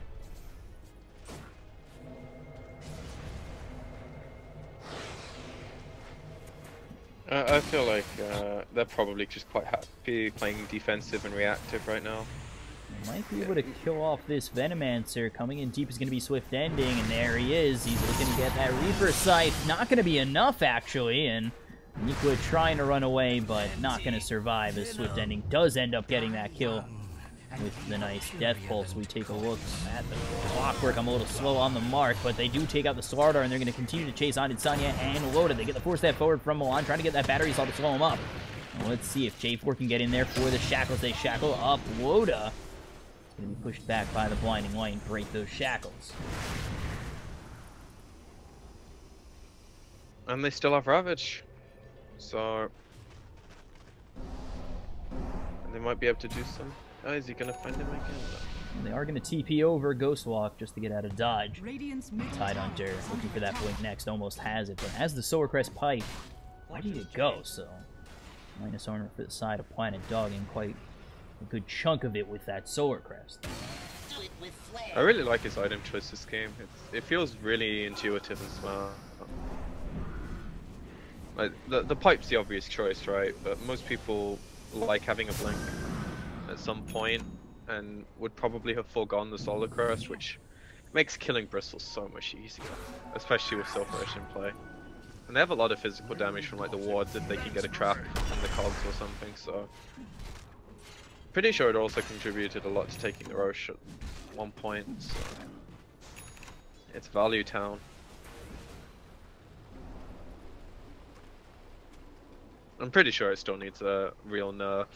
Speaker 2: I feel like they're probably just quite happy playing defensive and reactive right now.
Speaker 1: They might be able to kill off this Venomancer. Coming in deep is going to be Swift Ending, and there he is. He's looking to get that Reaper Scythe. Not going to be enough, actually, and Nico trying to run away, but not going to survive, as Swift Ending does end up getting that kill with the nice Death Pulse. We take a look at the clockwork. I'm a little slow on the mark, but they do take out the Slardar, and they're going to continue to chase on Insania and Loda. They get the 4-step forward from Milan, trying to get that battery assault to slow him up. Well, let's see if J4 can get in there for the shackles. They shackle up Loda. It's going to be pushed back by the Blinding Light and break those shackles.
Speaker 2: And they still have Ravage, so they might be able to do some. Oh, is he gonna find him again?
Speaker 1: And they are going to TP over Ghostwalk just to get out of dodge.
Speaker 3: Radiant's middle
Speaker 1: Tidehunter
Speaker 3: tower is
Speaker 1: looking for
Speaker 3: under
Speaker 1: that
Speaker 3: attack.
Speaker 1: blink next, almost has it, but has the Solar Crest Pipe ready to go, so minus armor for the side of Planet Dog, and quite a good chunk of it with that Solar Crest.
Speaker 5: Do it with flair.
Speaker 2: I really like his item choice this game. It feels really intuitive and smart. Like the pipe's the obvious choice, right? But most people like having a blink at some point, and would probably have foregone the Solar Crest, which makes killing Bristles so much easier, especially with Silverish in play. And they have a lot of physical damage from like the wards if they can get a trap in the cogs or something, so pretty sure it also contributed a lot to taking the Roche at one point, so it's value town. I'm pretty sure it still needs a real nerf.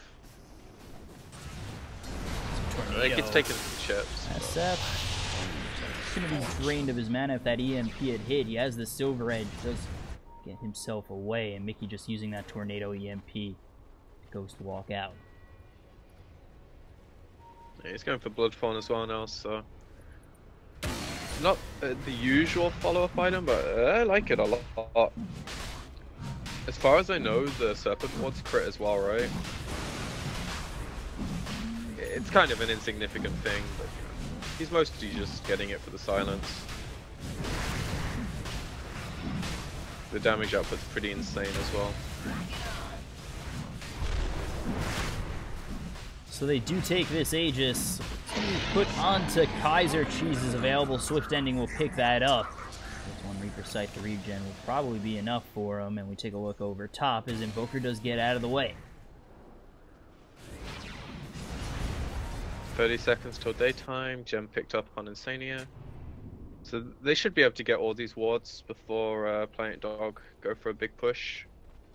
Speaker 2: Like it's taken some chips.
Speaker 1: SF going to be drained of his mana if that EMP had hit. He has the Silver Edge, does get himself away, and Mickey just using that Tornado EMP goes to walk out.
Speaker 2: Yeah, he's going for Bloodfawn as well now, so not the usual follow-up item, but I like it a lot. As far as I know, the Serpent Ward's crit as well, right? It's kind of an insignificant thing, but you know, he's mostly just getting it for the silence. The damage output's pretty insane as well.
Speaker 1: So they do take this Aegis. It's going to be put onto Kaiser. Cheese is available. Swift Ending will pick that up. This one Reaper Sight to regen will probably be enough for him. And we take a look over top as Invoker does get out of the way.
Speaker 2: 30 seconds till daytime. Gem picked up on Insania. So they should be able to get all these wards before Planet Dog go for a big push.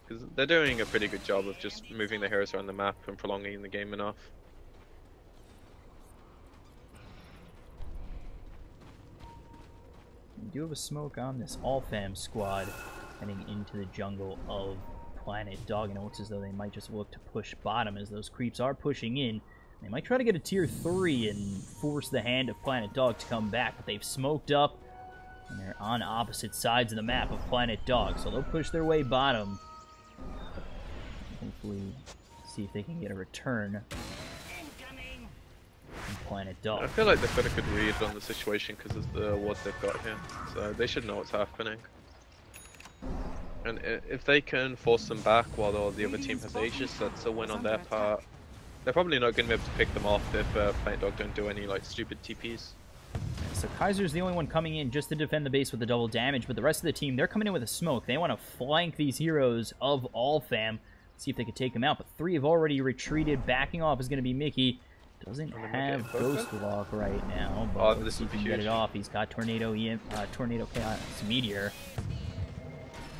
Speaker 2: Because they're doing a pretty good job of just moving the heroes around the map and prolonging the game enough.
Speaker 1: We do have a smoke on this all-fam squad heading into the jungle of Planet Dog, and it looks as though they might just look to push bottom as those creeps are pushing in. They might try to get a tier 3 and force the hand of Planet Dog to come back, but they've smoked up, and they're on opposite sides of the map of Planet Dog, so they'll push their way bottom. Hopefully see if they can get a return from Planet Dog.
Speaker 2: I feel like they've got a good read on the situation because of the what they've got here, so they should know what's happening. And if they can force them back while the other team has Aegis, that's a win on their part. They're probably not going to be able to pick them off if Planet Dog don't do any like stupid TPs.
Speaker 1: So Kaiser's the only one coming in just to defend the base with the double damage, but the rest of the team, they're coming in with a smoke. They want to flank these heroes of All-Fam, see if they can take them out, but 3 have already retreated. Backing off is going to be Mickey. Doesn't have Ghost Walk right now, but let's see if he can get it off. He's got Tornado Chaos Meteor.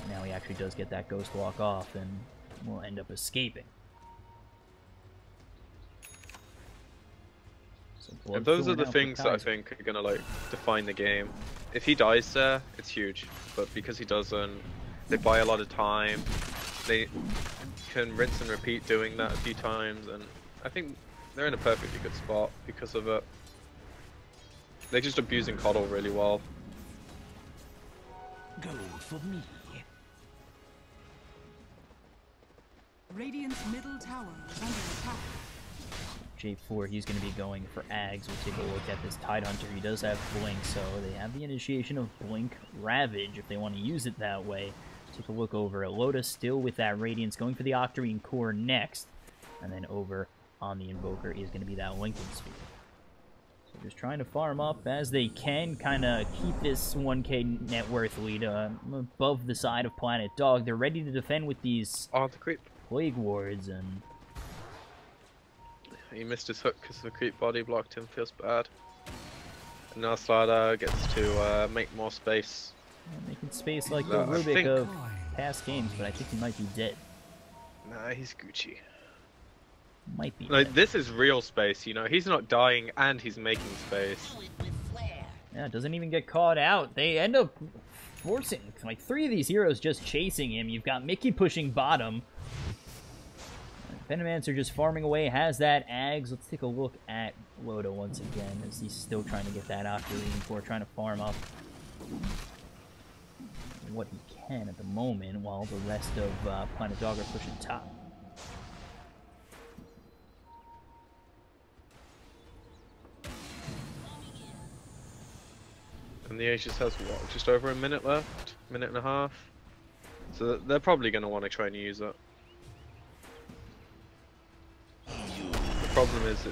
Speaker 1: Now he actually does get that Ghost Walk off, and will end up escaping. So
Speaker 2: and those are the things that I think are gonna like define the game. If he dies there, it's huge. But because he doesn't, they buy a lot of time. They can rinse and repeat doing that a few times, and I think they're in a perfectly good spot because of it. They're just abusing Coddle really well.
Speaker 4: Gold for me.
Speaker 3: Radiant's middle tower is under attack.
Speaker 1: J4, he's going to be going for Ags. We'll take a look at this Tidehunter. He does have Blink, so they have the initiation of Blink Ravage if they want to use it that way. Take a look over at Lotus, still with that Radiance, going for the Octarine Core next. And then over on the Invoker is going to be that Lincoln Sphere. So just trying to farm up as they can, kind of keep this 1k net worth lead above the side of Planet Dog. They're ready to defend with these
Speaker 2: Oh, the creep.
Speaker 1: Plague Wards, and
Speaker 2: he missed his hook because the creep body blocked him. Feels bad. And now Slider gets to make more space.
Speaker 1: making space like the Rubik of past games, but I think he might be dead.
Speaker 2: Nah, he's Gucci.
Speaker 1: Might be
Speaker 2: Like,
Speaker 1: dead.
Speaker 2: this is real space, you know? He's not dying and he's making space.
Speaker 1: Yeah, doesn't even get caught out. They end up forcing, like, 3 of these heroes just chasing him. You've got Mickey pushing bottom. Venomancer just farming away, has that Ags. Let's take a look at Loda once again, as he's still trying to get that Octarine Core, trying to farm up what he can at the moment, while the rest of Planet Dog are pushing top.
Speaker 2: And the Aegis has, what, just over a minute left? Minute and a half? So they're probably going to want to try and use it. The problem is,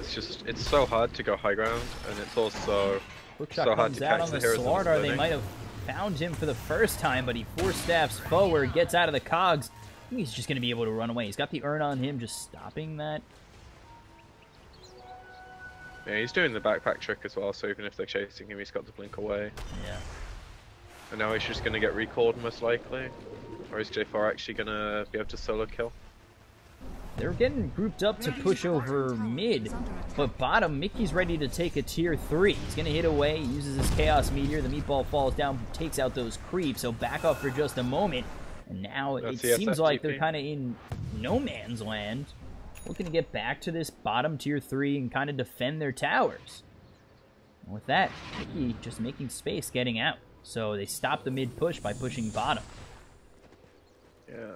Speaker 2: it's so hard to go high ground, and it's also
Speaker 1: Hookshot
Speaker 2: so hard
Speaker 1: comes
Speaker 2: to
Speaker 1: out
Speaker 2: catch
Speaker 1: on
Speaker 2: the
Speaker 1: the
Speaker 2: heroes.
Speaker 1: Slardar. They might have found him for the first time, but he 4-staffs forward, gets out of the cogs. I think he's just going to be able to run away. He's got the urn on him, just stopping that.
Speaker 2: Yeah, he's doing the backpack trick as well, so even if they're chasing him, he's got to blink away.
Speaker 1: Yeah.
Speaker 2: And now he's just going to get recalled, most likely. Or is J4 actually going to be able to solo kill?
Speaker 1: They're getting grouped up to push over mid, but bottom, Mickey's ready to take a tier 3. He's going to hit away, he uses his Chaos Meteor, the meatball falls down, takes out those creeps, so back up for just a moment. And now it seems like they're kind of in no man's land, looking to get back to this bottom tier 3 and kind of defend their towers. And with that, Mickey just making space, getting out. So they stop the mid push by pushing bottom.
Speaker 2: Yeah.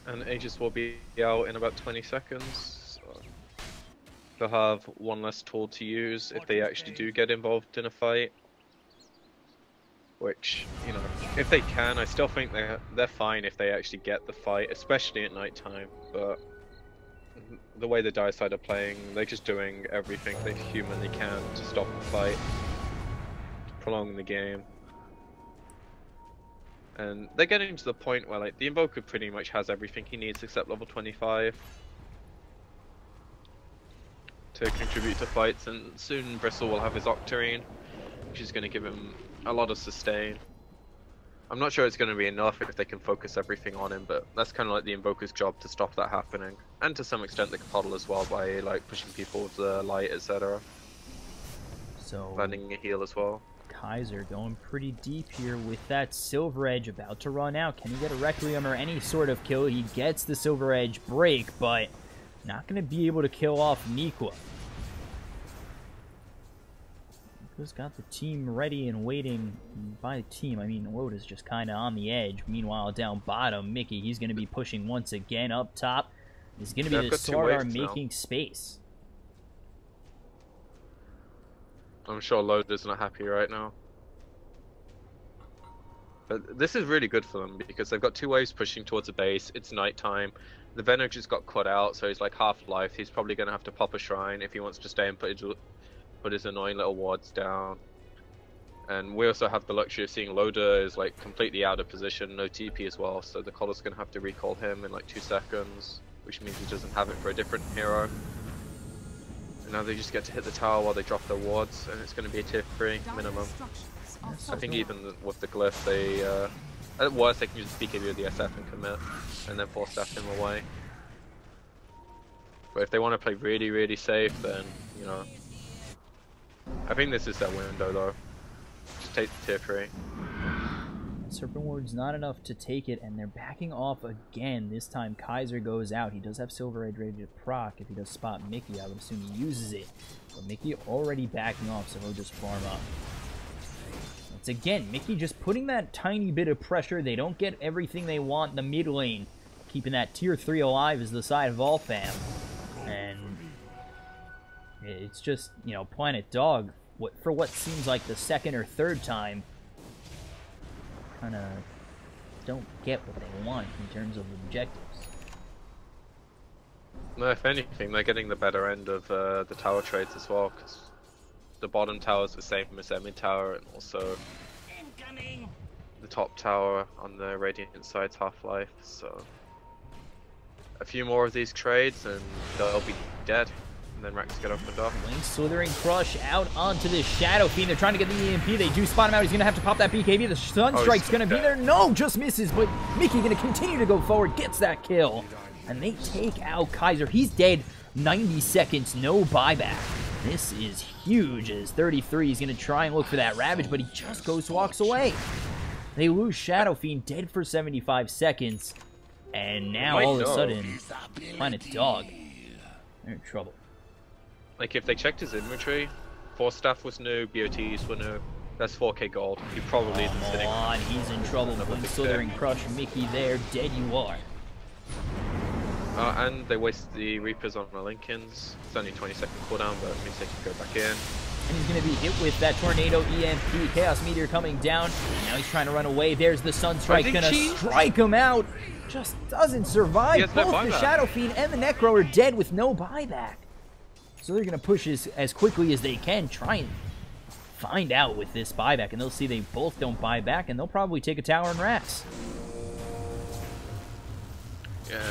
Speaker 2: And Aegis will be out in about 20 seconds. So they'll have one less tool to use if they actually do get involved in a fight. Which, you know, if they can, I still think they're fine if they actually get the fight, especially at night time. But the way the Dire side are playing, they're just doing everything they humanly can to stop the fight, prolong the game. And they're getting to the point where, like, the Invoker pretty much has everything he needs except level 25 to contribute to fights, and soon Bristle will have his Octarine, which is going to give him a lot of sustain. I'm not sure it's going to be enough if they can focus everything on him, but that's kind of like the Invoker's job to stop that happening. And to some extent the Capoddle as well, by like pushing people with the light, etc.
Speaker 1: So
Speaker 2: Landing a heal as well.
Speaker 1: Kaiser going pretty deep here with that Silver Edge about to run out. Can he get a Requiem or any sort of kill? He gets the Silver Edge break, but not going to be able to kill off Niqua. Niqua's got the team ready and waiting. By team, I mean Loda's just kind of on the edge. Meanwhile, down bottom, Mickey, he's going to be pushing once again up top. He's going to be the Slardar making space.
Speaker 2: I'm sure Loda's not happy right now. But this is really good for them because they've got two waves pushing towards the base. It's nighttime. The Venog just got cut out, so he's like half-life. He's probably going to have to pop a shrine if he wants to stay and put his annoying little wards down. And we also have the luxury of seeing Loda is like completely out of position, no TP as well, so the Collar's going to have to recall him in like 2 seconds, which means he doesn't have it for a different hero. Now they just get to hit the tower while they drop their wards, and it's going to be a tier 3 minimum. I think even with the glyph, they at worst they can just BKB with the SF and commit, and then force staff him away. But if they want to play really, really safe, then you know, I think this is their window though. Just take the tier 3.
Speaker 1: Serpent Ward's not enough to take it, and they're backing off again. This time Kaiser goes out. He does have Silver Edge ready to proc. If he does spot Mickey, I would assume he uses it. But Mickey already backing off, so he'll just farm up. It's again, Mickey just putting that tiny bit of pressure. They don't get everything they want in the mid lane. Keeping that tier 3 alive is the side of Allfam. And it's just, you know, Planet Dog, for what seems like the second or third time, kind of don't get what they want in terms of objectives.
Speaker 2: No, if anything, they're getting the better end of the tower trades as well, because the bottom tower is the same as their mid tower, and also the top tower on the Radiant side's half-life, so a few more of these trades and they'll be dead. And then Rex get opened up.
Speaker 1: Link Slithering Crush out onto this Shadow Fiend. They're trying to get the EMP. They do spot him out. He's going to have to pop that BKB. The Sunstrike's going to be there. No, just misses. But Mickey going to continue to go forward. Gets that kill. And they take out Kaiser. He's dead. 90 seconds. No buyback. This is huge as 33 is going to try and look for that Ravage, but he just walks away. They lose Shadow Fiend dead for 75 seconds. And now all of a sudden, Planet Dog, they're in trouble.
Speaker 2: Like, if they checked his inventory, Force Staff was new, BOTs were new, that's 4k gold. He probably isn't sitting.
Speaker 1: Come on, he's in trouble. With Slithering Crush, Mickey there, dead you are.
Speaker 2: And they waste the Reapers on the Lincolns. It's only 20-second cooldown, but it means they can go back in.
Speaker 1: And he's going to be hit with that Tornado EMP. Chaos Meteor coming down. Now he's trying to run away. There's the Sunstrike. Going to strike him out. Just doesn't survive. Both the Shadow Fiend and the Necro are dead with no buyback. So they're going to push as quickly as they can. Try and find out with this buyback. And they'll see they both don't buy back. And they'll probably take a tower and rats.
Speaker 2: Yeah.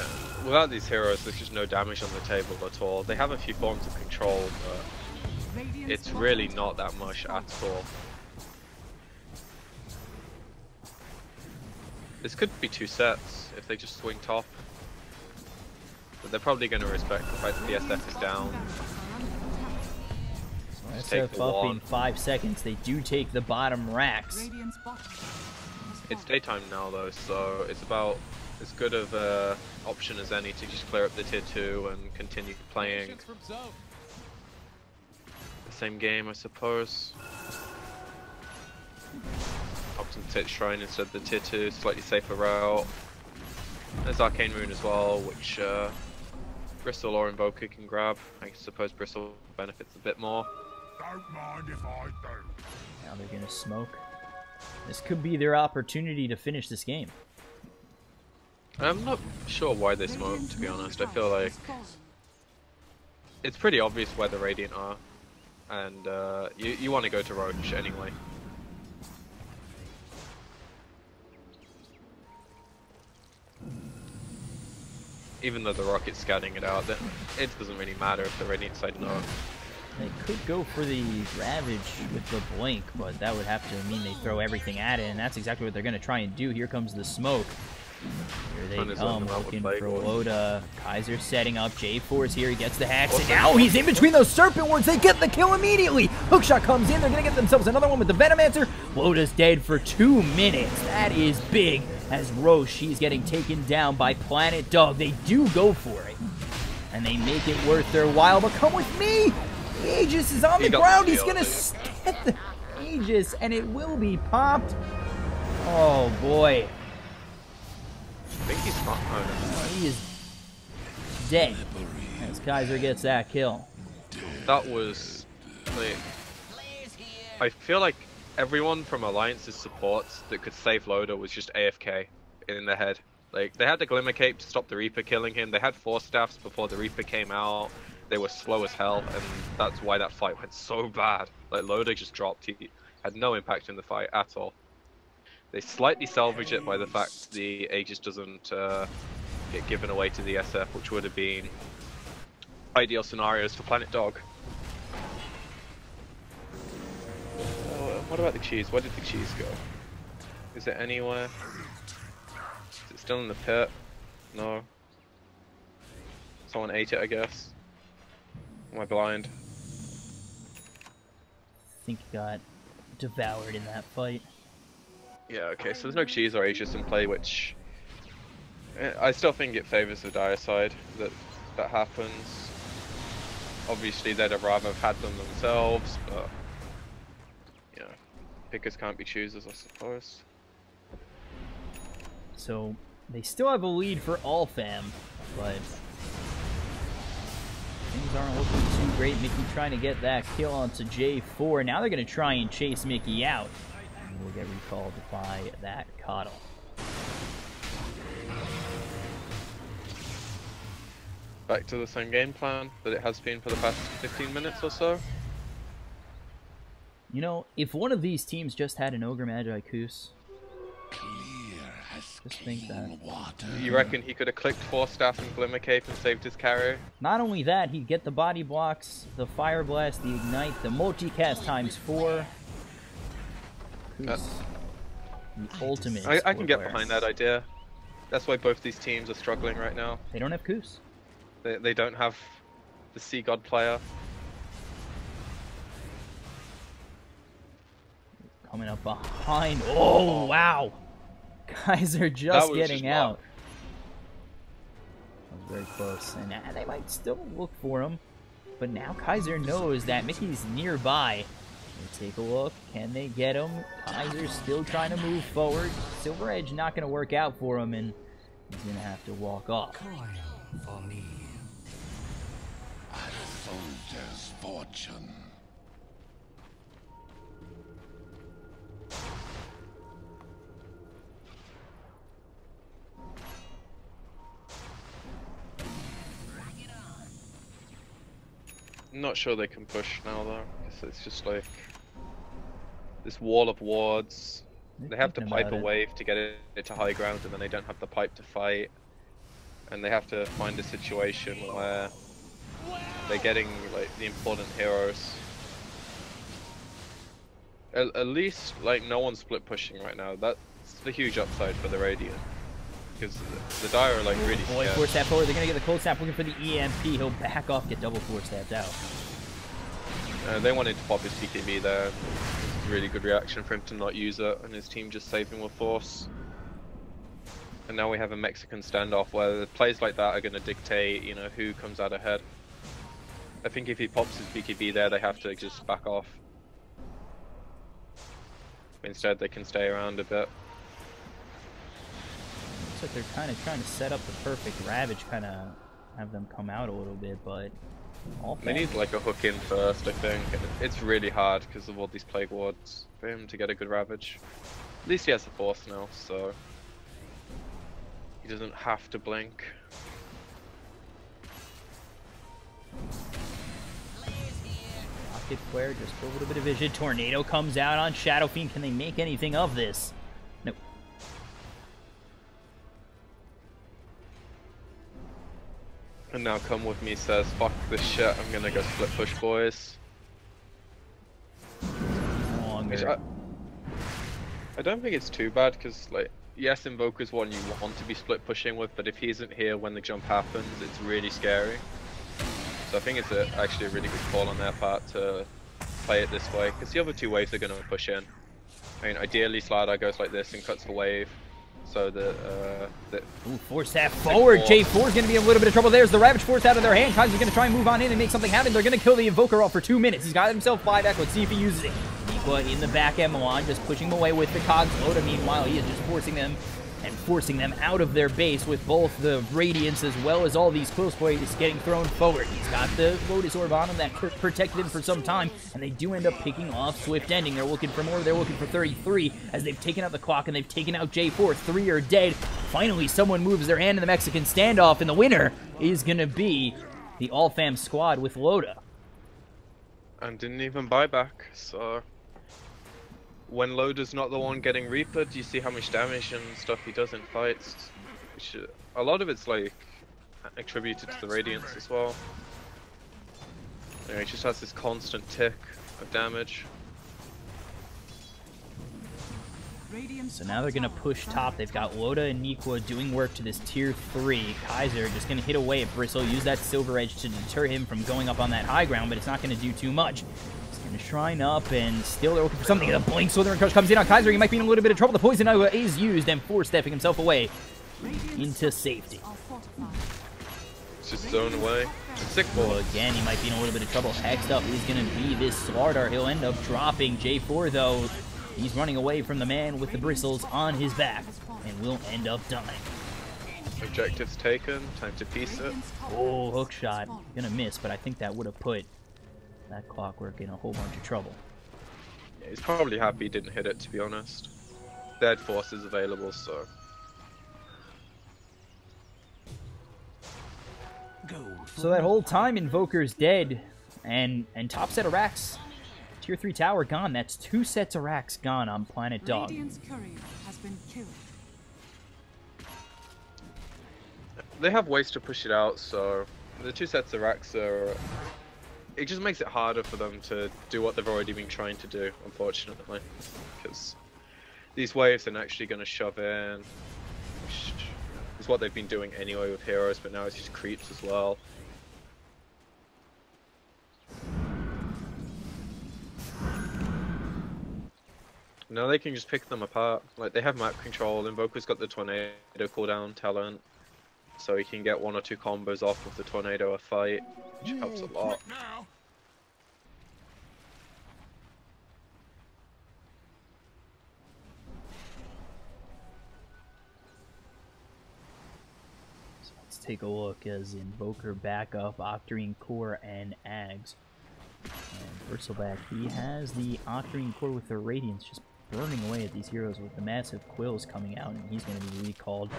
Speaker 2: Without these heroes, there's just no damage on the table at all. They have a few forms of control, but it's really not that much at all. This could be 2 sets if they just swing top. But they're probably going to respect the fact that the SF is down.
Speaker 1: So SF up in 5 seconds. They do take the bottom racks.
Speaker 2: It's daytime now though, so it's about as good of an option as any to just clear up the tier 2 and continue playing the same game, I suppose. Opting to take Shrine instead of the tier 2, slightly safer route. There's Arcane Rune as well, which Bristle or Invoker can grab. I suppose Bristle benefits a bit more.
Speaker 4: Don't mind if I do.
Speaker 1: Now they're going to smoke. This could be their opportunity to finish this game.
Speaker 2: I'm not sure why they smoke, to be honest. I feel like it's pretty obvious where the Radiant are, and you want to go to Roach anyway. Even though the Rocket's scouting it out, then it doesn't really matter if the Radiant side know.
Speaker 1: They could go for the Ravage with the Blink, but that would have to mean they throw everything at it, and that's exactly what they're going to try and do. Here comes the smoke. Here they
Speaker 2: Trying to
Speaker 1: come,
Speaker 2: zone them out
Speaker 1: looking
Speaker 2: with
Speaker 1: for
Speaker 2: Plague
Speaker 1: Loda. Kaiser setting up J-Force here. He gets the hacks, and now he's in between those Serpent Wards. They get the kill immediately. Hookshot comes in. They're going to get themselves another one with the Venomancer. Loda's dead for 2 minutes. That is big. As Roche, she's getting taken down by Planet Dog. They do go for it, and they make it worth their while. But come with me. Aegis is on the ground. He's going to get the Aegis, and it will be popped. Oh, boy.
Speaker 2: I think he's not. Oh,
Speaker 1: He is dead as Kaiser gets that kill.
Speaker 2: no. That was like, I feel like everyone from Alliance's supports that could save Loda was just AFK in their head. Like, they had the Glimmer Cape to stop the Reaper killing him. They had 4 staffs before the Reaper came out. They were slow as hell, and that's why that fight went so bad. Like, Loda just dropped. He had no impact in the fight at all. They slightly salvage it by the fact the Aegis doesn't get given away to the SF, which would have been ideal scenarios for Planet Dog. What about the cheese? Where did the cheese go? Is it anywhere? Is it still in the pit? No. Someone ate it, I guess. Am I blind?
Speaker 1: I think he got devoured in that fight.
Speaker 2: Yeah, okay, so there's no cheese or Aegis in play, which I still think it favors the dire side that happens. Obviously, they'd have rather have had them themselves, but you know, pickers can't be choosers, I suppose.
Speaker 1: So they still have a lead for Alfam, but things aren't looking too great. Mickey trying to get that kill onto J4. Now they're going to try and chase Mickey out. Will get recalled by that Coddle.
Speaker 2: Back to the same game plan that it has been for the past 15 minutes or so.
Speaker 1: You know, if one of these teams just had an Ogre Magi Koos, just think that.
Speaker 2: You reckon he could have clicked 4 staff and Glimmer Cape and saved his carry?
Speaker 1: Not only that, he'd get the body blocks, the Fire Blast, the Ignite, the multicast ×4. The ultimate.
Speaker 2: I can get behind that idea. That's why both these teams are struggling right now.
Speaker 1: They don't have Koos.
Speaker 2: They don't have the Sea God player.
Speaker 1: Coming up behind. Oh, wow. Kaiser just getting out. That was very close. And they might still look for him. But now Kaiser knows that Mickey's nearby. Take a look. Can they get him? Kaiser's still trying to move forward. Silver Edge not going to work out for him, and he's going to have to walk off.
Speaker 4: For me. A soldier's fortune.
Speaker 2: I'm not sure they can push now though. It's just like this wall of wards. They have to pipe a wave to get it to high ground, and then they don't have the pipe to fight. And they have to find a situation where they're getting like the important heroes. At least like no one's split pushing right now. That's the huge upside for the Radiant. Because the Dire are like really
Speaker 1: Boy,
Speaker 2: scared.
Speaker 1: 4-step forward. They're going to get the cold snap looking for the EMP. He'll back off, get double 4-stepped out.
Speaker 2: They wanted to pop his PKB there. It's a really good reaction for him to not use it, and his team just saved him with force. And now we have a Mexican standoff where the plays like that are going to dictate, you know, who comes out ahead. I think if he pops his BKB there, they have to just back off. Instead, they can stay around a bit.
Speaker 1: Looks like they're kind of trying to set up the perfect Ravage, kind of have them come out a little bit, but
Speaker 2: they need like a hook in first, I think. And it's really hard because of all these Plague Wards for him to get a good Ravage. At least he has the Force now, so he doesn't have to blink.
Speaker 1: Rocket Flare just for a little bit of vision. Tornado comes out on Shadow Fiend. Can they make anything of this? Nope.
Speaker 2: And now Come With Me says, fuck this shit, I'm gonna go split push, boys.
Speaker 1: No longer.
Speaker 2: Which I don't think it's too bad, because like yes, Invoker's one you want to be split pushing with, but if he isn't here when the jump happens, it's really scary. So I think it's actually a really good call on their part to play it this way, because the other two waves are going to push in. I mean, ideally Slider goes like this and cuts the wave, so that
Speaker 1: Ooh, force that forward. J4 is going to be in a little bit of trouble. There's the Ravage force out of their hand. Kaiser's going to try and move on in and make something happen. They're going to kill the Invoker off for 2 minutes. He's got himself 5 Let's see if he uses it. Niqua in the back end, Milan just pushing him away with the Cogs. Loda, meanwhile, he is just forcing them out of their base with both the Radiance as well as all these close boys getting thrown forward. He's got the Lotus Orb on him that protected him for some time, and they do end up picking off Swift Ending. They're looking for more. They're looking for 33 as they've taken out the clock and they've taken out J4. 3 are dead. Finally, someone moves their hand in the Mexican standoff, and the winner is going to be the All-Fam squad with Loda.
Speaker 2: and didn't even buy back, so... When Loda's not the one getting Reapered, you see how much damage and stuff he does in fights. Which, a lot of it's like attributed to the Radiance as well. You know, he just has this constant tick of damage.
Speaker 1: So now they're going to push top. They've got Loda and Niqua doing work to this tier 3. Kaiser just going to hit away at Bristle, use that Silver Edge to deter him from going up on that high ground, but it's not going to do too much. Going to shrine up, and still they're looking for something. The Blink Slithering Crush comes in on Kaiser. He might be in a little bit of trouble. The Poison Nova is used, and 4-stepping himself away into safety.
Speaker 2: It's just thrown away. Sick ball.
Speaker 1: Well, again, he might be in a little bit of trouble. Next up is going to be this Slardar. He'll end up dropping J4, though. He's running away from the man with the bristles on his back, and will end up dying.
Speaker 2: Objectives taken. Time to piece it.
Speaker 1: Oh, hook shot. Gonna miss, but I think that would have put that Clockwork in a whole bunch of trouble.
Speaker 2: Yeah, he's probably happy he didn't hit it, to be honest. Dead Force is available, so...
Speaker 1: So that whole time, Invoker's dead, and top set of racks. Tier 3 tower gone. That's 2 sets of racks gone on Planet Dog.
Speaker 3: Radiant's courier has been killed.
Speaker 2: They have ways to push it out, so... The 2 sets of racks are... It just makes it harder for them to do what they've already been trying to do, unfortunately. Because these waves are actually going to shove in, which is what they've been doing anyway with heroes, but now it's just creeps as well. Now they can just pick them apart. Like, they have map control, Invoker's got the Tornado cooldown talent, so he can get 1 or 2 combos off of the Tornado a fight, which helps a lot.
Speaker 1: So let's take a look as Invoker back up Octarine Core and Ags. And Bristleback, he has the Octarine Core with the Radiance just burning away at these heroes with the massive quills coming out, and he's going to be recalled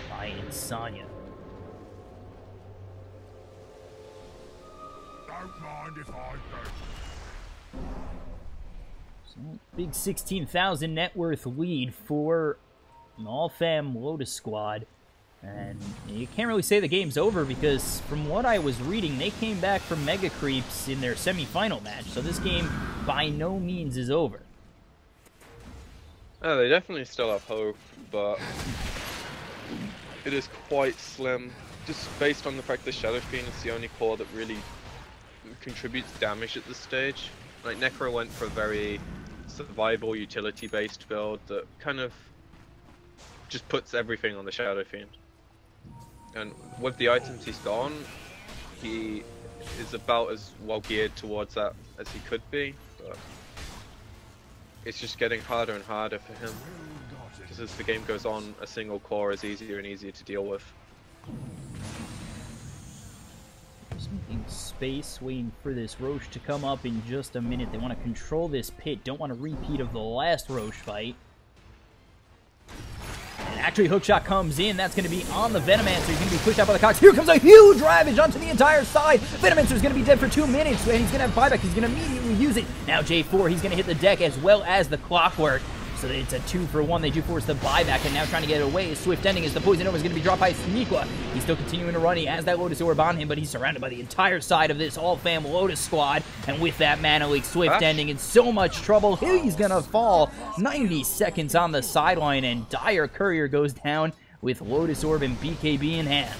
Speaker 1: by Insania.
Speaker 4: Don't mind if I do.
Speaker 1: So, big 16,000 net worth lead for an all-fam Lotus squad. And you can't really say the game's over because from what I was reading, they came back from Mega Creeps in their semi-final match. So this game by no means is over.
Speaker 2: Oh, they definitely still have hope, but it is quite slim. Just based on the fact that Shadow Fiend is the only core that really contributes damage at this stage. Like, Necro went for a very survival, utility-based build that kind of just puts everything on the Shadow Fiend. And with the items he's gone, he is about as well geared towards that as he could be, but it's just getting harder and harder for him. Because as the game goes on, a single core is easier and easier to deal with.
Speaker 1: Just making space, waiting for this Roche to come up in just a minute. They want to control this pit, don't want a repeat of the last Roche fight. And actually, Hookshot comes in. That's going to be on the Venomancer. He's going to be pushed out by the Cox. Here comes a huge Ravage onto the entire side. Venomancer's going to be dead for 2 minutes, and he's going to have buyback. He's going to immediately use it. Now J4, he's going to hit the deck as well as the Clockwork. So it's a 2-for-1. They do force the buyback, and now trying to get it away is Swift Ending as the Poison Nova is going to be dropped by Sneakwa. He's still continuing to run. He has that Lotus Orb on him, but he's surrounded by the entire side of this all-fam Lotus squad. And with that Mana Leak, Swift Ending in so much trouble. He's going to fall. 90 seconds on the sideline, and Dire Courier goes down with Lotus Orb and BKB in hand.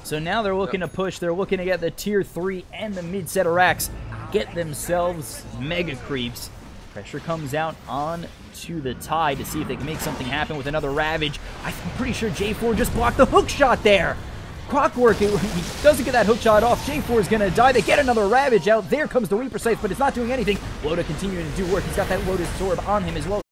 Speaker 1: So now they're looking to push. They're looking to get the tier 3 and the mid-set of racks. Get themselves mega creeps. Pressure comes out on to the Tide to see if they can make something happen with another Ravage. I'm pretty sure J4 just blocked the hook shot there. Clockwork, he doesn't get that hook shot off. J4 is going to die. They get another Ravage out. There comes the Reaper Scythe, but it's not doing anything. Loda continuing to do work. He's got that Lotus Orb on him as well.